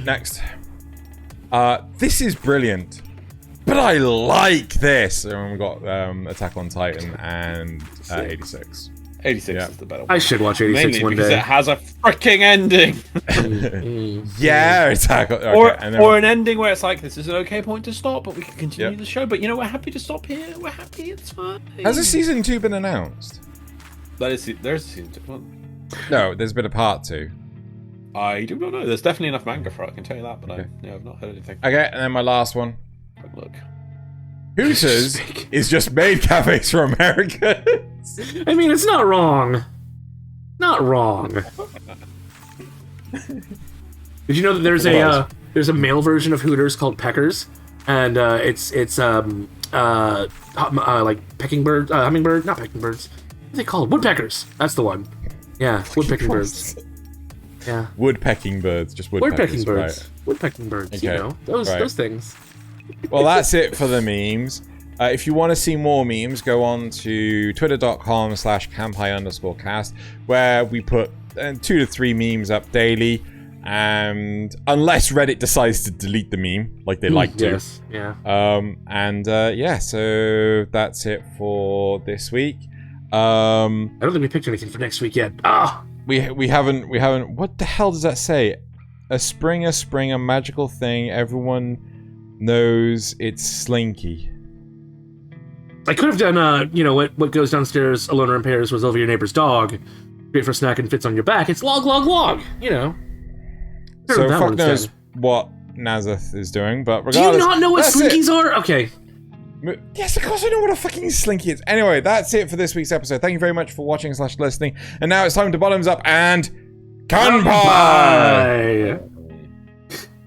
Next. This is brilliant. But I like this. And we got Attack on Titan and 86. 86 is the better one. I should watch 86 Mainly one because day. it has a freaking ending. Yeah, Attack on or an ending where it's like, this is an okay point to stop, but we can continue the show. But you know, we're happy to stop here. We're happy, it's fine. Has a season 2 been announced? There's a season 2. No, there's been a part 2. I do not know. There's definitely enough manga for it, I can tell you that, but I've not heard anything. Okay, and then my last one. Look. Hooters is just maid cafes for Americans. I mean, it's not wrong. Not wrong. Did you know that there's a male version of Hooters called Peckers, and it's like pecking bird, hummingbird, not pecking birds. What are they called? Woodpeckers. That's the one. Yeah, woodpecking birds. Yeah. Woodpecking birds, just woodpecking birds. Right. Woodpecking birds. Okay. You know those things. Well, that's it for the memes. If you want to see more memes, go on to twitter.com/Kanpai_cast, where we put 2 to 3 memes up daily. And unless Reddit decides to delete the meme, like they like to. Yes. Yeah. Yeah, so that's it for this week. I don't think we picked anything for next week yet. We haven't. What the hell does that say? A spring, a magical thing. Everyone knows it's Slinky. I could have done, what goes downstairs alone or in pairs was over your neighbor's dog. Great for a snack and fits on your back. It's log, log, log. You know. So fuck knows what Nasuth is doing, but regardless. Do you not know what Slinkies are? Okay. Yes, of course I know what a fucking Slinky is. Anyway, that's it for this week's episode. Thank you very much for watching / listening. And now it's time to bottoms up and Kanpai!